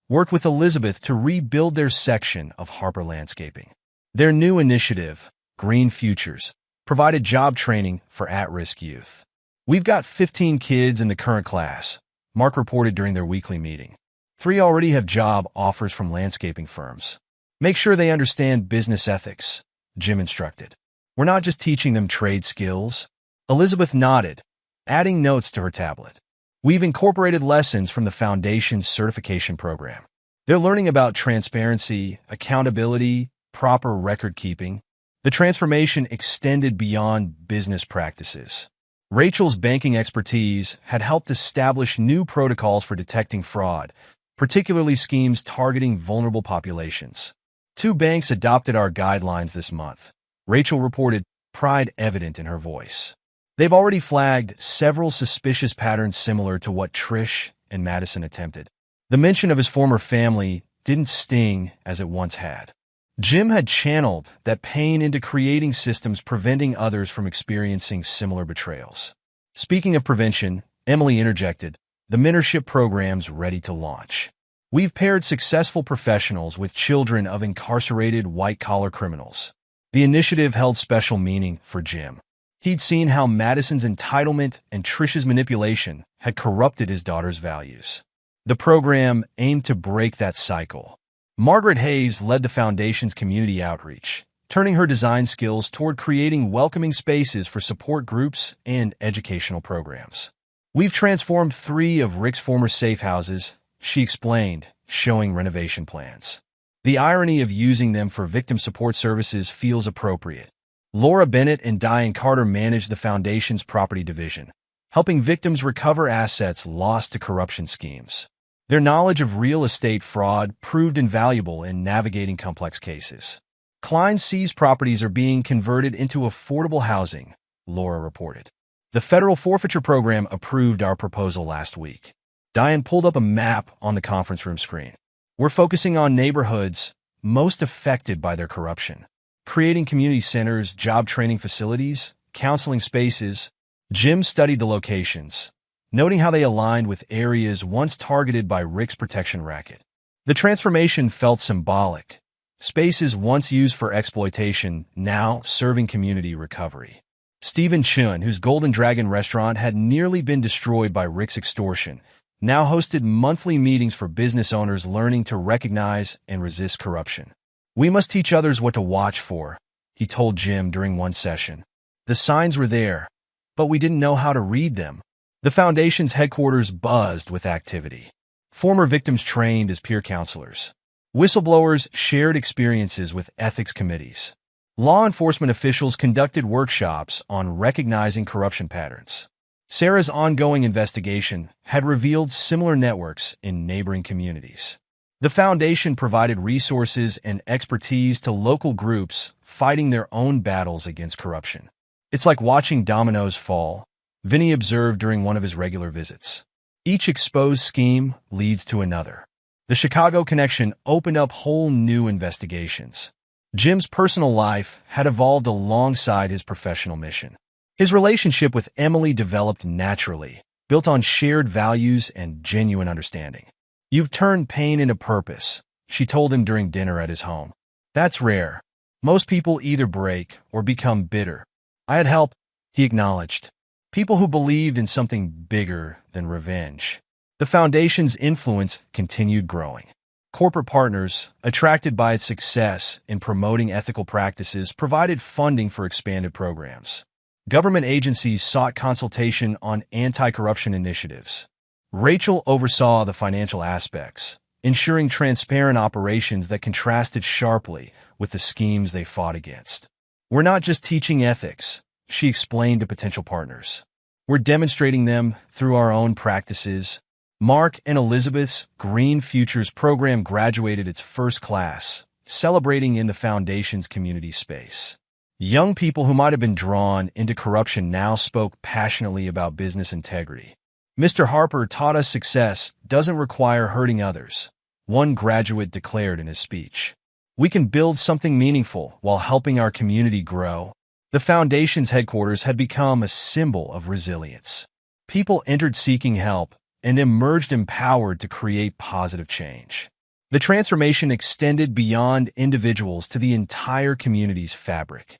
worked with Elizabeth to rebuild their section of Harper Landscaping. Their new initiative, Green Futures, provided job training for at-risk youth. We've got 15 kids in the current class, Mark reported during their weekly meeting. 3 already have job offers from landscaping firms. Make sure they understand business ethics, Jim instructed. We're not just teaching them trade skills. Elizabeth nodded, adding notes to her tablet. We've incorporated lessons from the Foundation's certification program. They're learning about transparency, accountability, proper record keeping. The transformation extended beyond business practices. Rachel's banking expertise had helped establish new protocols for detecting fraud, particularly schemes targeting vulnerable populations. 2 banks adopted our guidelines this month, Rachel reported, pride evident in her voice. They've already flagged several suspicious patterns similar to what Trish and Madison attempted. The mention of his former family didn't sting as it once had. Jim had channeled that pain into creating systems preventing others from experiencing similar betrayals. Speaking of prevention, Emily interjected, the mentorship program's ready to launch. We've paired successful professionals with children of incarcerated white-collar criminals. The initiative held special meaning for Jim. He'd seen how Madison's entitlement and Trish's manipulation had corrupted his daughter's values. The program aimed to break that cycle. Margaret Hayes led the Foundation's community outreach, turning her design skills toward creating welcoming spaces for support groups and educational programs. We've transformed 3 of Rick's former safe houses, she explained, showing renovation plans. The irony of using them for victim support services feels appropriate. Laura Bennett and Diane Carter manage the Foundation's property division, helping victims recover assets lost to corruption schemes. Their knowledge of real estate fraud proved invaluable in navigating complex cases. Klein's seized properties are being converted into affordable housing, Laura reported. The federal forfeiture program approved our proposal last week. Diane pulled up a map on the conference room screen. We're focusing on neighborhoods most affected by their corruption, creating community centers, job training facilities, counseling spaces. Jim studied the locations, noting how they aligned with areas once targeted by Rick's protection racket. The transformation felt symbolic. Spaces once used for exploitation, now serving community recovery. Stephen Chun, whose Golden Dragon restaurant had nearly been destroyed by Rick's extortion, now hosted monthly meetings for business owners learning to recognize and resist corruption. We must teach others what to watch for, he told Jim during one session. The signs were there, but we didn't know how to read them. The Foundation's headquarters buzzed with activity. Former victims trained as peer counselors. Whistleblowers shared experiences with ethics committees. Law enforcement officials conducted workshops on recognizing corruption patterns. Sarah's ongoing investigation had revealed similar networks in neighboring communities. The Foundation provided resources and expertise to local groups fighting their own battles against corruption. It's like watching dominoes fall, Vinny observed during one of his regular visits. Each exposed scheme leads to another. The Chicago connection opened up whole new investigations. Jim's personal life had evolved alongside his professional mission. His relationship with Emily developed naturally, built on shared values and genuine understanding. You've turned pain into purpose, she told him during dinner at his home. That's rare. Most people either break or become bitter. I had help, he acknowledged. People who believed in something bigger than revenge. The Foundation's influence continued growing. Corporate partners, attracted by its success in promoting ethical practices, provided funding for expanded programs. Government agencies sought consultation on anti-corruption initiatives. Rachel oversaw the financial aspects, ensuring transparent operations that contrasted sharply with the schemes they fought against. We're not just teaching ethics, she explained to potential partners. We're demonstrating them through our own practices. Mark and Elizabeth's Green Futures program graduated its first class, celebrating in the Foundation's community space. Young people who might have been drawn into corruption now spoke passionately about business integrity. Mr. Harper taught us success doesn't require hurting others, one graduate declared in his speech. We can build something meaningful while helping our community grow. The Foundation's headquarters had become a symbol of resilience. People entered seeking help and emerged empowered to create positive change. The transformation extended beyond individuals to the entire community's fabric.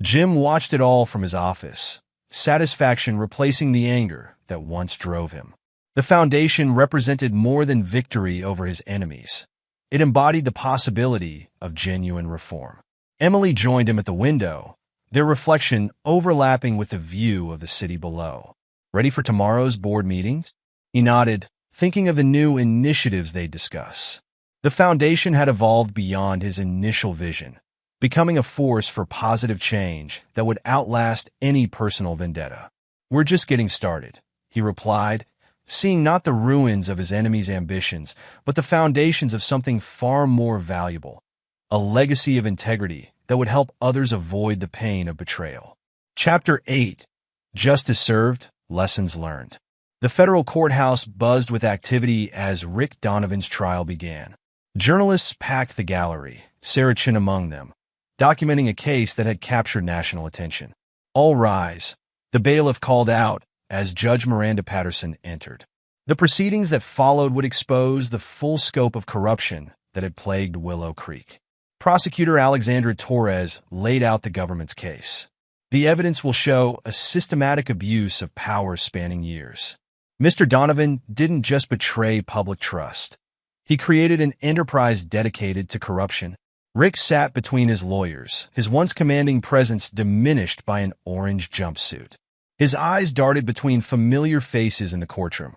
Jim watched it all from his office, satisfaction replacing the anger that once drove him. The Foundation represented more than victory over his enemies. It embodied the possibility of genuine reform. Emily joined him at the window, their reflection overlapping with the view of the city below. Ready for tomorrow's board meetings? He nodded, thinking of the new initiatives they'd discuss. The Foundation had evolved beyond his initial vision, becoming a force for positive change that would outlast any personal vendetta. We're just getting started, he replied, seeing not the ruins of his enemy's ambitions, but the foundations of something far more valuable, a legacy of integrity that would help others avoid the pain of betrayal. Chapter 8. Justice Served, Lessons Learned. The federal courthouse buzzed with activity as Rick Donovan's trial began. Journalists packed the gallery, Sarah Chin among them, documenting a case that had captured national attention. All rise, the bailiff called out as Judge Miranda Patterson entered. The proceedings that followed would expose the full scope of corruption that had plagued Willow Creek. Prosecutor Alexandra Torres laid out the government's case. The evidence will show a systematic abuse of power spanning years. Mr. Donovan didn't just betray public trust. He created an enterprise dedicated to corruption. Rick sat between his lawyers, his once commanding presence diminished by an orange jumpsuit. His eyes darted between familiar faces in the courtroom.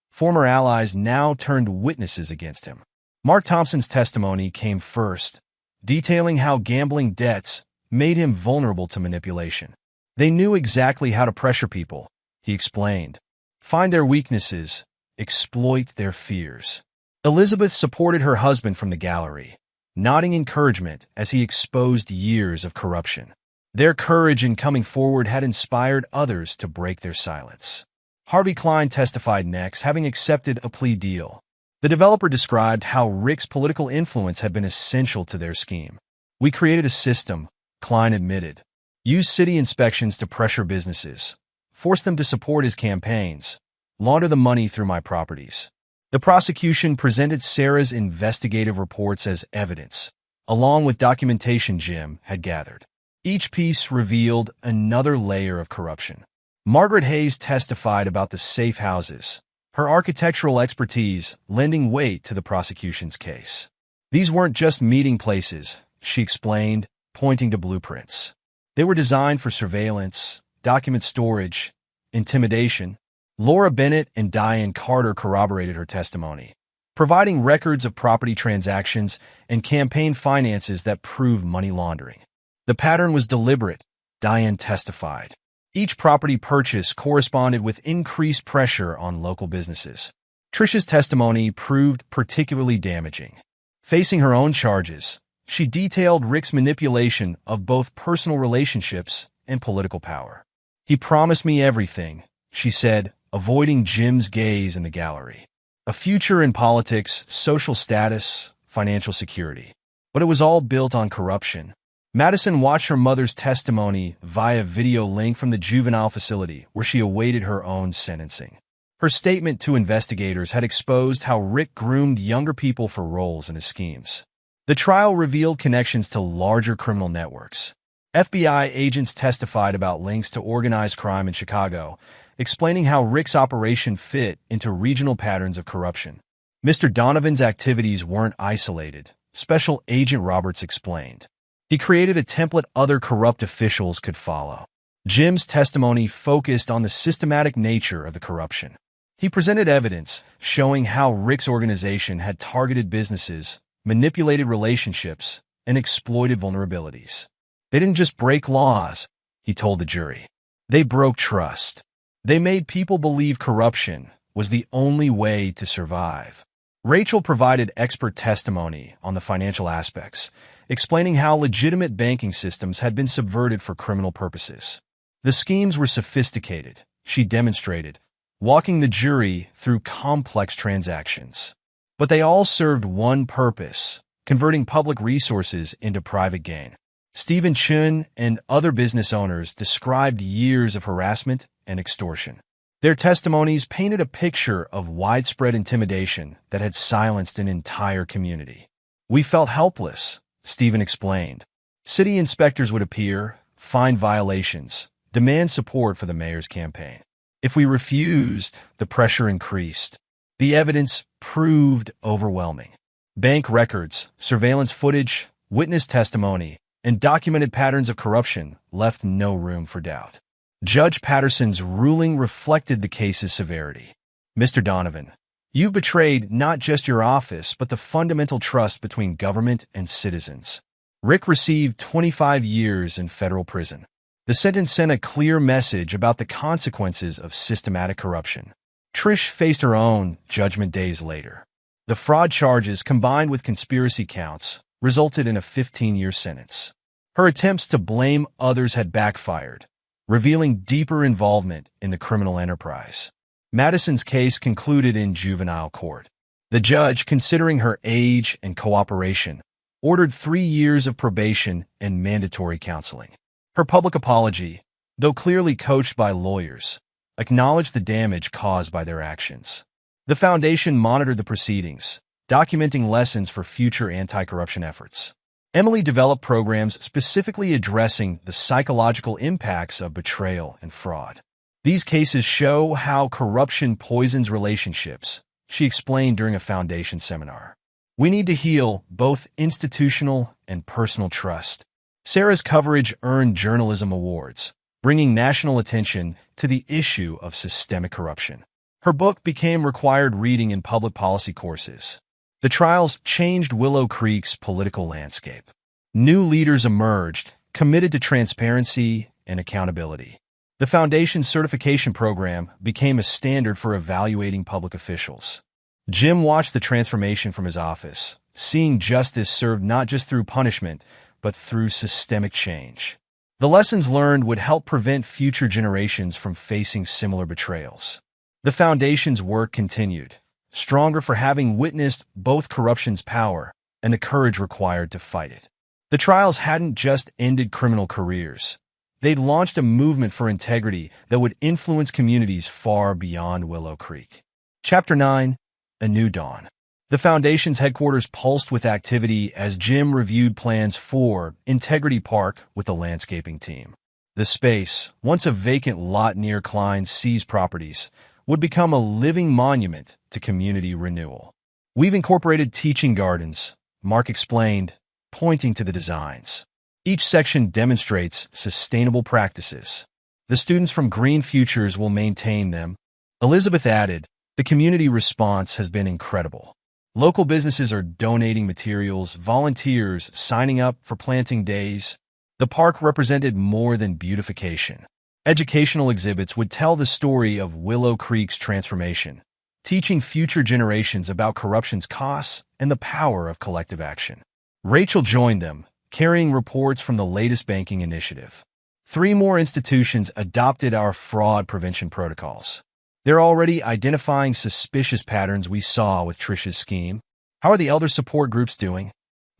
Former allies now turned witnesses against him. Mark Thompson's testimony came first, detailing how gambling debts made him vulnerable to manipulation. They knew exactly how to pressure people, he explained. Find their weaknesses, exploit their fears. Elizabeth supported her husband from the gallery, nodding encouragement as he exposed years of corruption. Their courage in coming forward had inspired others to break their silence. Harvey Klein testified next, having accepted a plea deal. The developer described how Rick's political influence had been essential to their scheme. We created a system, Klein admitted. Used city inspections to pressure businesses, forced them to support his campaigns, launder the money through my properties. The prosecution presented Sarah's investigative reports as evidence, along with documentation Jim had gathered. Each piece revealed another layer of corruption. Margaret Hayes testified about the safe houses, her architectural expertise lending weight to the prosecution's case. These weren't just meeting places, she explained, pointing to blueprints. They were designed for surveillance, document storage, intimidation. Laura Bennett and Diane Carter corroborated her testimony, providing records of property transactions and campaign finances that proved money laundering. The pattern was deliberate, Diane testified. Each property purchase corresponded with increased pressure on local businesses. Trish's testimony proved particularly damaging. Facing her own charges, she detailed Rick's manipulation of both personal relationships and political power. He promised me everything, she said, avoiding Jim's gaze in the gallery. A future in politics, social status, financial security. But it was all built on corruption. Madison watched her mother's testimony via video link from the juvenile facility where she awaited her own sentencing. Her statement to investigators had exposed how Rick groomed younger people for roles in his schemes. The trial revealed connections to larger criminal networks. FBI agents testified about links to organized crime in Chicago, explaining how Rick's operation fit into regional patterns of corruption. Mr. Donovan's activities weren't isolated, Special Agent Roberts explained. He created a template other corrupt officials could follow. Jim's testimony focused on the systematic nature of the corruption. He presented evidence showing how Rick's organization had targeted businesses, manipulated relationships, and exploited vulnerabilities. They didn't just break laws, he told the jury. They broke trust. They made people believe corruption was the only way to survive. Rachel provided expert testimony on the financial aspects, explaining how legitimate banking systems had been subverted for criminal purposes. The schemes were sophisticated, she demonstrated, walking the jury through complex transactions. But they all served one purpose, converting public resources into private gain. Stephen Chun and other business owners described years of harassment and extortion. Their testimonies painted a picture of widespread intimidation that had silenced an entire community. We felt helpless, Stephen explained. City inspectors would appear, find violations, demand support for the mayor's campaign. If we refused, the pressure increased. The evidence proved overwhelming. Bank records, surveillance footage, witness testimony, and documented patterns of corruption left no room for doubt. Judge Patterson's ruling reflected the case's severity. Mr. Donovan, you've betrayed not just your office, but the fundamental trust between government and citizens. Rick received 25 years in federal prison. The sentence sent a clear message about the consequences of systematic corruption. Trish faced her own judgment days later. The fraud charges, combined with conspiracy counts, resulted in a 15-year sentence. Her attempts to blame others had backfired, revealing deeper involvement in the criminal enterprise. Madison's case concluded in juvenile court. The judge, considering her age and cooperation, ordered 3 years of probation and mandatory counseling. Her public apology, though clearly coached by lawyers, acknowledged the damage caused by their actions. The foundation monitored the proceedings, documenting lessons for future anti-corruption efforts. Emily developed programs specifically addressing the psychological impacts of betrayal and fraud. These cases show how corruption poisons relationships, she explained during a foundation seminar. We need to heal both institutional and personal trust. Sarah's coverage earned journalism awards, bringing national attention to the issue of systemic corruption. Her book became required reading in public policy courses. The trials changed Willow Creek's political landscape. New leaders emerged, committed to transparency and accountability. The Foundation's certification program became a standard for evaluating public officials. Jim watched the transformation from his office, seeing justice served not just through punishment, but through systemic change. The lessons learned would help prevent future generations from facing similar betrayals. The Foundation's work continued, stronger for having witnessed both corruption's power and the courage required to fight it. The trials hadn't just ended criminal careers. They'd launched a movement for integrity that would influence communities far beyond Willow Creek. Chapter 9: A New Dawn. The Foundation's headquarters pulsed with activity as Jim reviewed plans for Integrity Park with the landscaping team. The space, once a vacant lot near Klein's seized properties, would become a living monument to community renewal. "We've incorporated teaching gardens," Mark explained, pointing to the designs. "Each section demonstrates sustainable practices. The students from Green Futures will maintain them." Elizabeth added, "The community response has been incredible. Local businesses are donating materials, volunteers signing up for planting days." The park represented more than beautification. Educational exhibits would tell the story of Willow Creek's transformation, teaching future generations about corruption's costs and the power of collective action. Rachel joined them, carrying reports from the latest banking initiative. 3 more institutions adopted our fraud prevention protocols. They're already identifying suspicious patterns we saw with Trish's scheme. "How are the elder support groups doing?"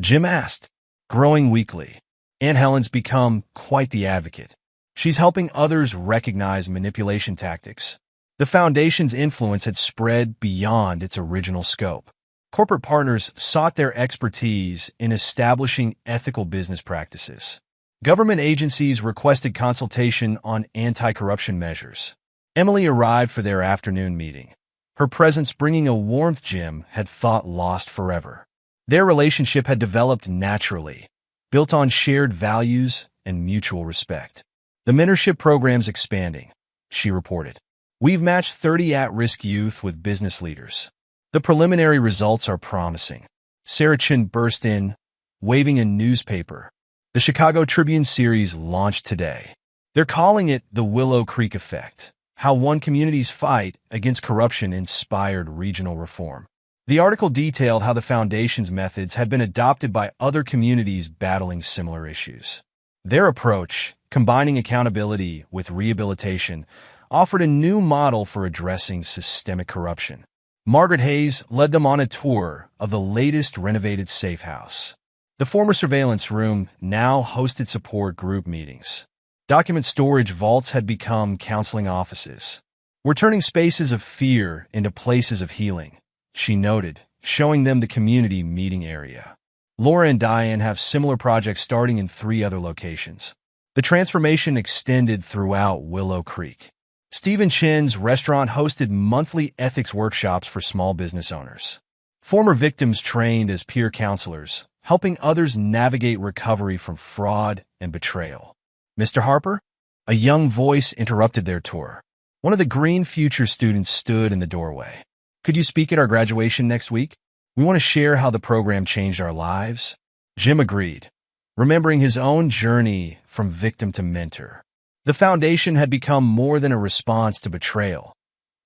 Jim asked. "Growing weekly. Aunt Helen's become quite the advocate. She's helping others recognize manipulation tactics." The Foundation's influence had spread beyond its original scope. Corporate partners sought their expertise in establishing ethical business practices. Government agencies requested consultation on anti-corruption measures. Emily arrived for their afternoon meeting, her presence bringing a warmth Jim had thought lost forever. Their relationship had developed naturally, built on shared values and mutual respect. "The mentorship program's expanding," she reported. "We've matched 30 at-risk youth with business leaders. The preliminary results are promising." Sarah Chin burst in, waving a newspaper. The Chicago Tribune series launched today. They're calling it The Willow Creek Effect: How One Community's Fight Against Corruption Inspired Regional Reform. The article detailed how the Foundation's methods had been adopted by other communities battling similar issues. Their approach, combining accountability with rehabilitation, offered a new model for addressing systemic corruption. Margaret Hayes led them on a tour of the latest renovated safe house. The former surveillance room now hosted support group meetings. Document storage vaults had become counseling offices. "We're turning spaces of fear into places of healing," she noted, showing them the community meeting area. Laura and Diane have similar projects starting in 3 other locations. The transformation extended throughout Willow Creek. Stephen Chin's restaurant hosted monthly ethics workshops for small business owners. Former victims trained as peer counselors, helping others navigate recovery from fraud and betrayal. "Mr. Harper?" A young voice interrupted their tour. One of the Green Future students stood in the doorway. "Could you speak at our graduation next week? We want to share how the program changed our lives." Jim agreed, remembering his own journey from victim to mentor. The Foundation had become more than a response to betrayal.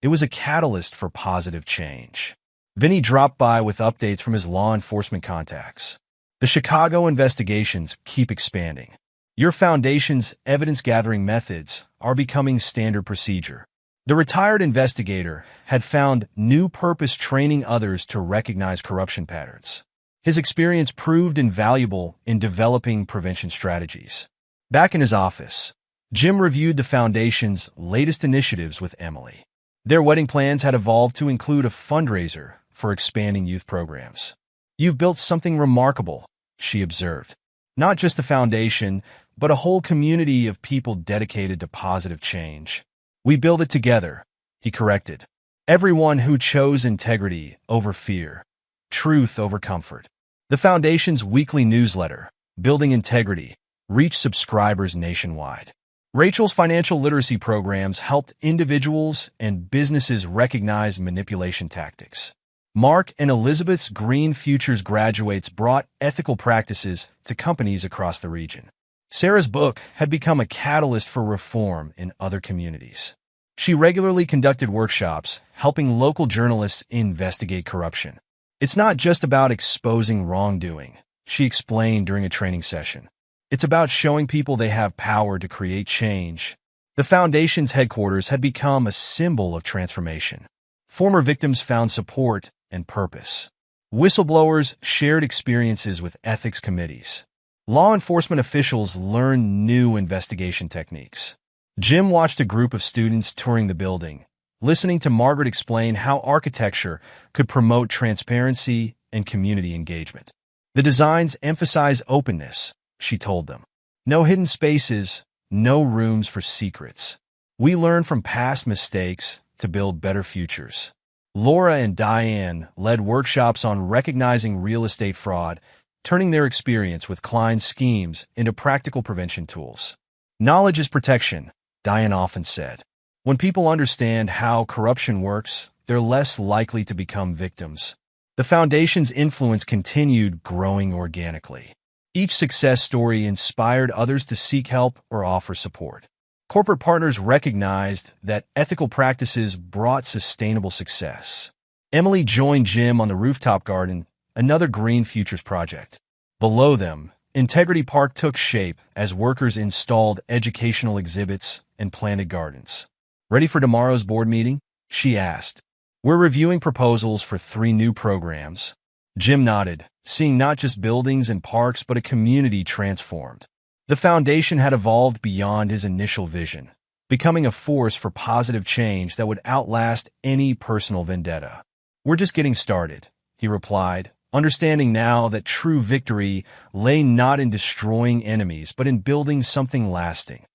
It was a catalyst for positive change. Vinny dropped by with updates from his law enforcement contacts. "The Chicago investigations keep expanding. Your Foundation's evidence-gathering methods are becoming standard procedure." The retired investigator had found new purpose training others to recognize corruption patterns. His experience proved invaluable in developing prevention strategies. Back in his office, Jim reviewed the Foundation's latest initiatives with Emily. Their wedding plans had evolved to include a fundraiser for expanding youth programs. "You've built something remarkable," she observed. "Not just the Foundation, but a whole community of people dedicated to positive change." "We build it together," he corrected. "Everyone who chose integrity over fear, truth over comfort." The Foundation's weekly newsletter, Building Integrity, reached subscribers nationwide. Rachel's financial literacy programs helped individuals and businesses recognize manipulation tactics. Mark and Elizabeth's Green Futures graduates brought ethical practices to companies across the region. Sarah's book had become a catalyst for reform in other communities. She regularly conducted workshops, helping local journalists investigate corruption. It's not just about exposing wrongdoing, she explained during a training session. It's about showing people they have power to create change. The foundation's headquarters had become a symbol of transformation. Former victims found support and purpose. Whistleblowers shared experiences with ethics committees. Law enforcement officials learned new investigation techniques. Jim watched a group of students touring the building, listening to Margaret explain how architecture could promote transparency and community engagement. The designs emphasize openness, she told them. No hidden spaces, no rooms for secrets. We learn from past mistakes to build better futures. Laura and Diane led workshops on recognizing real estate fraud, turning their experience with Klein's schemes into practical prevention tools. Knowledge is protection, Diane often said. When people understand how corruption works, they're less likely to become victims. The foundation's influence continued growing organically. Each success story inspired others to seek help or offer support. Corporate partners recognized that ethical practices brought sustainable success. Emily joined Jim on the rooftop garden, another Green Futures project. Below them, Integrity Park took shape as workers installed educational exhibits and planted gardens. Ready for tomorrow's board meeting? She asked. We're reviewing proposals for 3 new programs. Jim nodded, seeing not just buildings and parks but a community transformed. The foundation had evolved beyond his initial vision, becoming a force for positive change that would outlast any personal vendetta. We're just getting started, he replied, understanding now that true victory lay not in destroying enemies but in building something lasting,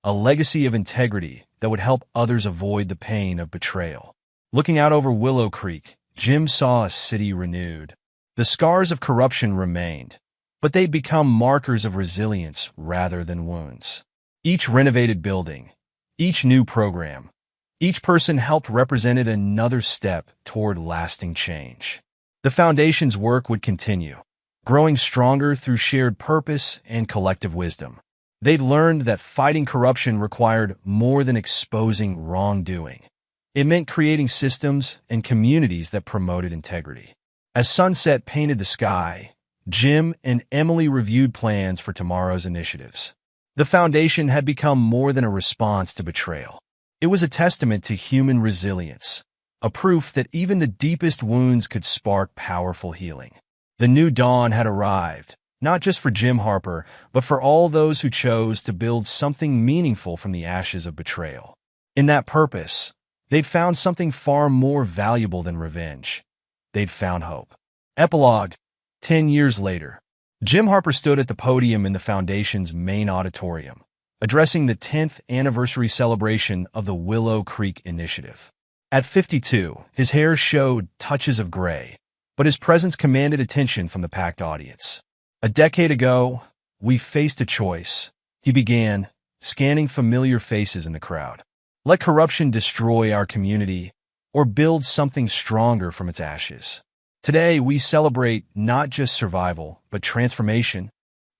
a legacy of integrity that would help others avoid the pain of betrayal. Looking out over Willow Creek, Jim saw a city renewed. The scars of corruption remained, but they'd become markers of resilience rather than wounds. Each renovated building, each new program, each person helped represented another step toward lasting change. The foundation's work would continue, growing stronger through shared purpose and collective wisdom. They'd learned that fighting corruption required more than exposing wrongdoing. It meant creating systems and communities that promoted integrity. As sunset painted the sky, Jim and Emily reviewed plans for tomorrow's initiatives. The foundation had become more than a response to betrayal. It was a testament to human resilience, a proof that even the deepest wounds could spark powerful healing. The new dawn had arrived, not just for Jim Harper, but for all those who chose to build something meaningful from the ashes of betrayal. In that purpose, they'd found something far more valuable than revenge. They'd found hope. Epilogue. 10 years later, Jim Harper stood at the podium in the Foundation's main auditorium, addressing the 10th anniversary celebration of the Willow Creek Initiative. At 52, his hair showed touches of gray, but his presence commanded attention from the packed audience. A decade ago, we faced a choice, he began, scanning familiar faces in the crowd. Let corruption destroy our community, or build something stronger from its ashes. Today, we celebrate not just survival, but transformation.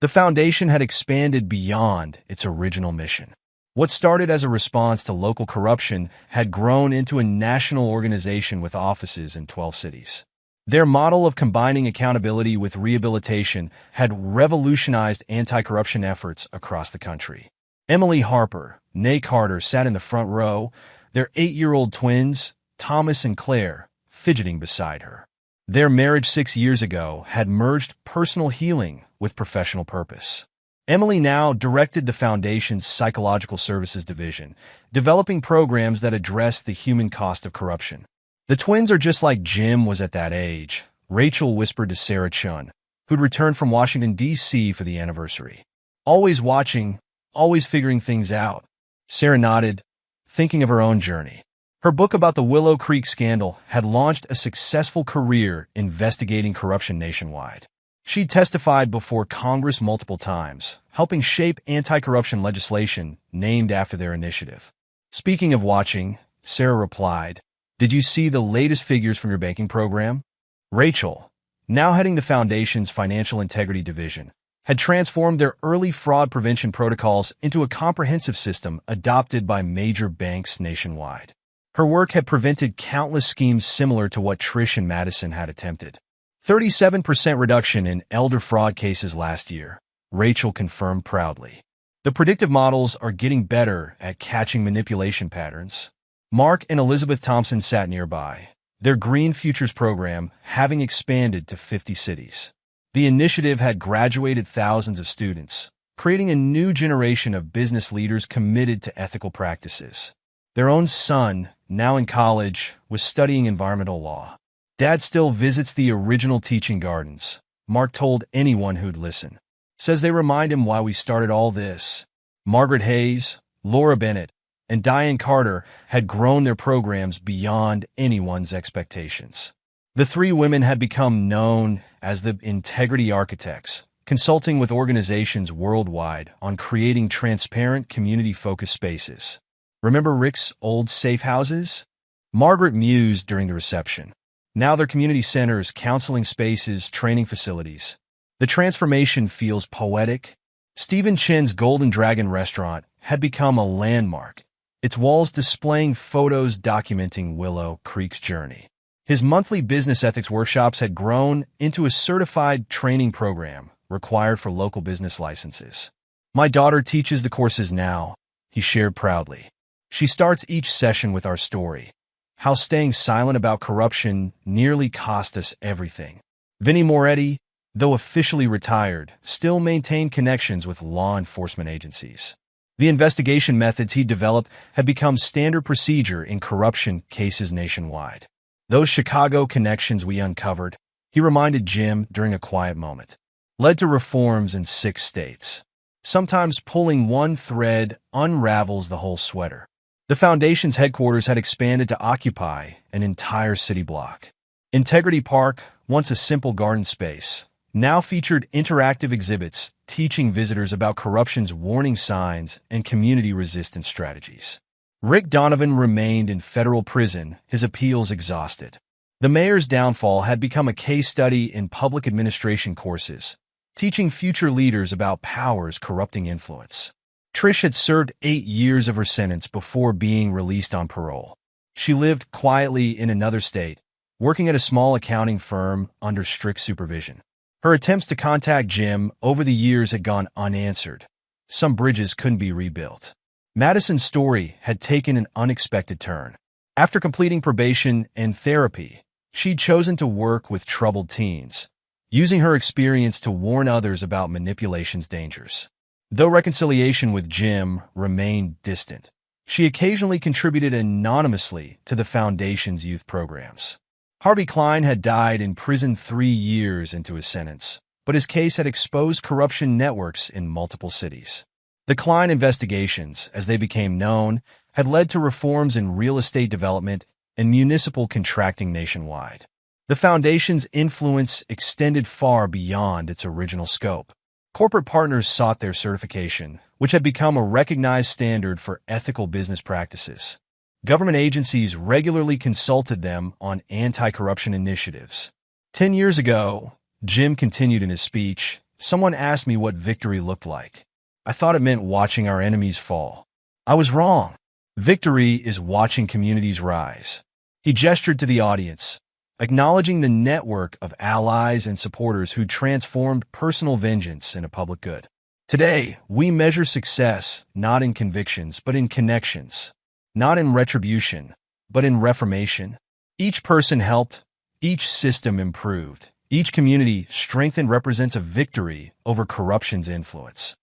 The Foundation had expanded beyond its original mission. What started as a response to local corruption had grown into a national organization with offices in 12 cities. Their model of combining accountability with rehabilitation had revolutionized anti-corruption efforts across the country. Emily Harper, née Carter, sat in the front row, their 8-year-old twins, Thomas and Claire, fidgeting beside her. Their marriage 6 years ago had merged personal healing with professional purpose. Emily now directed the Foundation's Psychological Services Division, developing programs that address the human cost of corruption. The twins are just like Jim was at that age, Rachel whispered to Sarah Chun, who'd returned from Washington, D.C. for the anniversary. Always watching, always figuring things out. Sarah nodded, thinking of her own journey. Her book about the Willow Creek scandal had launched a successful career investigating corruption nationwide. She testified before Congress multiple times, helping shape anti-corruption legislation named after their initiative. Speaking of watching, Sarah replied, "Did you see the latest figures from your banking program?" Rachel, now heading the Foundation's Financial Integrity Division, had transformed their early fraud prevention protocols into a comprehensive system adopted by major banks nationwide. Her work had prevented countless schemes similar to what Trish and Madison had attempted. 37% reduction in elder fraud cases last year, Rachel confirmed proudly. The predictive models are getting better at catching manipulation patterns. Mark and Elizabeth Thompson sat nearby, their Green Futures program having expanded to 50 cities. The initiative had graduated thousands of students, creating a new generation of business leaders committed to ethical practices. Their own son, now in college, was studying environmental law. Dad still visits the original teaching gardens, Mark told anyone who'd listen. Says they remind him why we started all this. Margaret Hayes, Laura Bennett, and Diane Carter had grown their programs beyond anyone's expectations. The three women had become known as the Integrity Architects, consulting with organizations worldwide on creating transparent, community-focused spaces. Remember Rick's old safe houses? Margaret mused during the reception. Now they're community centers, counseling spaces, training facilities. The transformation feels poetic. Stephen Chen's Golden Dragon restaurant had become a landmark, its walls displaying photos documenting Willow Creek's journey. His monthly business ethics workshops had grown into a certified training program required for local business licenses. "My daughter teaches the courses now," he shared proudly. "She starts each session with our story, how staying silent about corruption nearly cost us everything." Vinnie Moretti, though officially retired, still maintained connections with law enforcement agencies. The investigation methods he developed had become standard procedure in corruption cases nationwide. "Those Chicago connections we uncovered," he reminded Jim during a quiet moment, "led to reforms in 6 states. Sometimes pulling one thread unravels the whole sweater." The Foundation's headquarters had expanded to occupy an entire city block. Integrity Park, once a simple garden space, now featured interactive exhibits teaching visitors about corruption's warning signs and community resistance strategies. Rick Donovan remained in federal prison, his appeals exhausted. The mayor's downfall had become a case study in public administration courses, teaching future leaders about power's corrupting influence. Trish had served 8 years of her sentence before being released on parole. She lived quietly in another state, working at a small accounting firm under strict supervision. Her attempts to contact Jim over the years had gone unanswered. Some bridges couldn't be rebuilt. Madison's story had taken an unexpected turn. After completing probation and therapy, she'd chosen to work with troubled teens, using her experience to warn others about manipulation's dangers. Though reconciliation with Jim remained distant, she occasionally contributed anonymously to the Foundation's youth programs. Harvey Klein had died in prison 3 years into his sentence, but his case had exposed corruption networks in multiple cities. The Klein investigations, as they became known, had led to reforms in real estate development and municipal contracting nationwide. The Foundation's influence extended far beyond its original scope. Corporate partners sought their certification, which had become a recognized standard for ethical business practices. Government agencies regularly consulted them on anti-corruption initiatives. 10 years ago, Jim continued in his speech, someone asked me what victory looked like. I thought it meant watching our enemies fall. I was wrong. Victory is watching communities rise. He gestured to the audience, acknowledging the network of allies and supporters who transformed personal vengeance into public good. Today, we measure success not in convictions, but in connections. Not in retribution, but in reformation. Each person helped, each system improved, each community strengthened represents a victory over corruption's influence.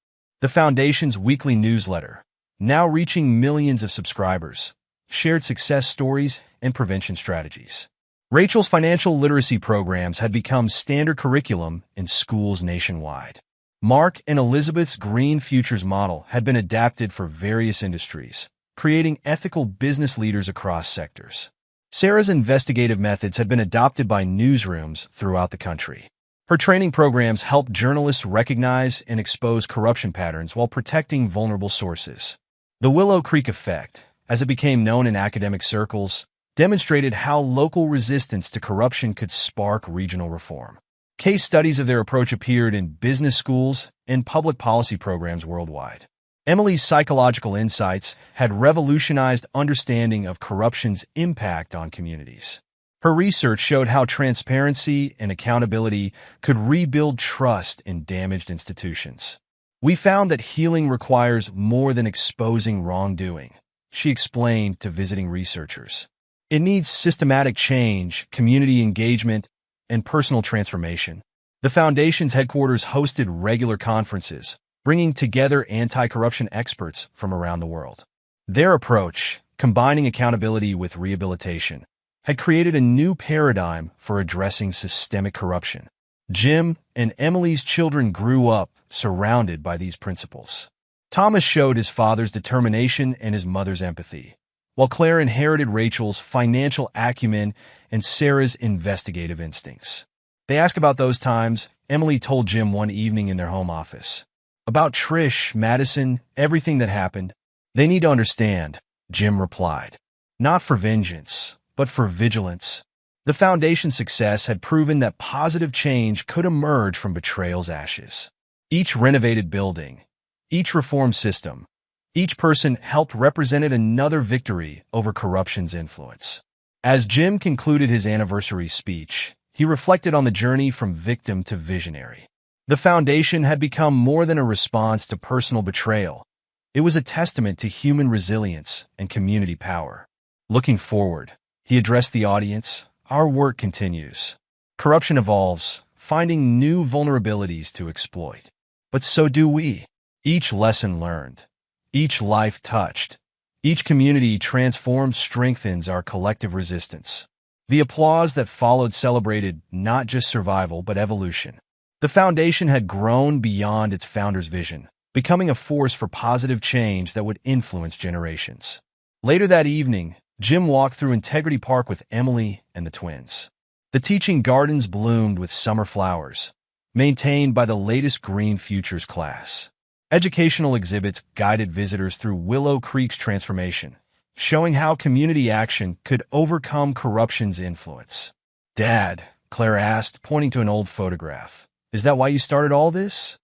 The Foundation's weekly newsletter, now reaching millions of subscribers, shared success stories and prevention strategies. Rachel's financial literacy programs had become standard curriculum in schools nationwide. Mark and Elizabeth's Green Futures model had been adapted for various industries, creating ethical business leaders across sectors. Sarah's investigative methods had been adopted by newsrooms throughout the country. Her training programs help journalists recognize and expose corruption patterns while protecting vulnerable sources. The Willow Creek Effect, as it became known in academic circles, demonstrated how local resistance to corruption could spark regional reform. Case studies of their approach appeared in business schools and public policy programs worldwide. Emily's psychological insights had revolutionized understanding of corruption's impact on communities. Her research showed how transparency and accountability could rebuild trust in damaged institutions. We found that healing requires more than exposing wrongdoing, she explained to visiting researchers. It needs systematic change, community engagement, and personal transformation. The Foundation's headquarters hosted regular conferences, bringing together anti-corruption experts from around the world. Their approach, combining accountability with rehabilitation, had created a new paradigm for addressing systemic corruption. Jim and Emily's children grew up surrounded by these principles. Thomas showed his father's determination and his mother's empathy, while Claire inherited Rachel's financial acumen and Sarah's investigative instincts. They asked about those times. Emily told Jim one evening in their home office. About Trish, Madison, everything that happened. They need to understand, Jim replied. Not for vengeance, but for vigilance. The Foundation's success had proven that positive change could emerge from betrayal's ashes. Each renovated building, each reformed system, each person helped represented another victory over corruption's influence. As Jim concluded his anniversary speech, he reflected on the journey from victim to visionary. The Foundation had become more than a response to personal betrayal. It was a testament to human resilience and community power. Looking forward, he addressed the audience. Our work continues. Corruption evolves, finding new vulnerabilities to exploit. But so do we. Each lesson learned, each life touched, each community transformed strengthens our collective resistance. The applause that followed celebrated not just survival but evolution. The Foundation had grown beyond its founder's vision, becoming a force for positive change that would influence generations. Later that evening, Jim walked through Integrity Park with Emily and the twins. The teaching gardens bloomed with summer flowers, maintained by the latest Green Futures class. Educational exhibits guided visitors through Willow Creek's transformation, showing how community action could overcome corruption's influence. Dad, Claire asked, pointing to an old photograph. Is that why you started all this?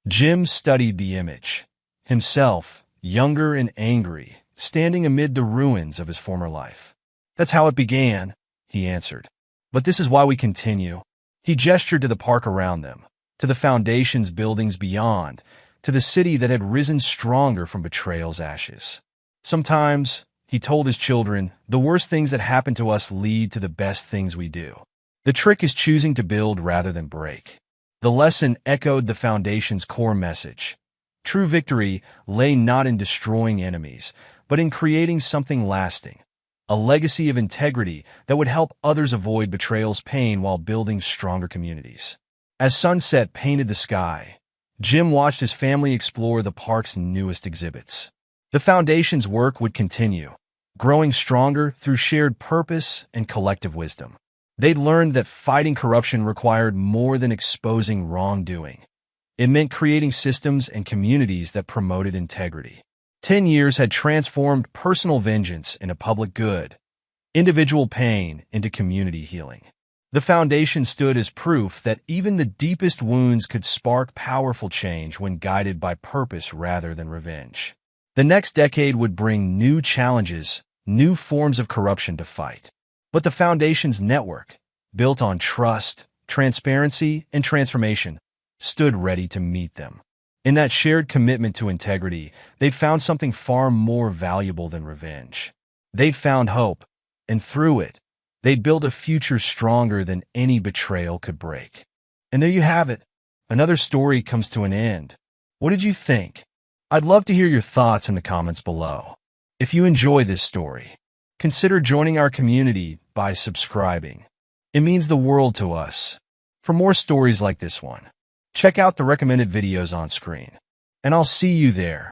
Jim studied the image. Himself, younger and angry, standing amid the ruins of his former life. That's how it began, he answered. But this is why we continue. He gestured to the park around them, to the Foundation's buildings beyond, to the city that had risen stronger from betrayal's ashes. Sometimes, he told his children, the worst things that happen to us lead to the best things we do. The trick is choosing to build rather than break. The lesson echoed the Foundation's core message. True victory lay not in destroying enemies, but in creating something lasting, a legacy of integrity that would help others avoid betrayal's pain while building stronger communities. As sunset painted the sky, Jim watched his family explore the park's newest exhibits. The Foundation's work would continue, growing stronger through shared purpose and collective wisdom. They'd learned that fighting corruption required more than exposing wrongdoing. It meant creating systems and communities that promoted integrity. 10 years had transformed personal vengeance into public good, individual pain into community healing. The Foundation stood as proof that even the deepest wounds could spark powerful change when guided by purpose rather than revenge. The next decade would bring new challenges, new forms of corruption to fight. But the Foundation's network, built on trust, transparency, and transformation, stood ready to meet them. In that shared commitment to integrity, they'd found something far more valuable than revenge. They'd found hope, and through it, they'd build a future stronger than any betrayal could break. And there you have it. Another story comes to an end. What did you think? I'd love to hear your thoughts in the comments below. If you enjoy this story, consider joining our community by subscribing. It means the world to us. For more stories like this one, check out the recommended videos on screen. And I'll see you there.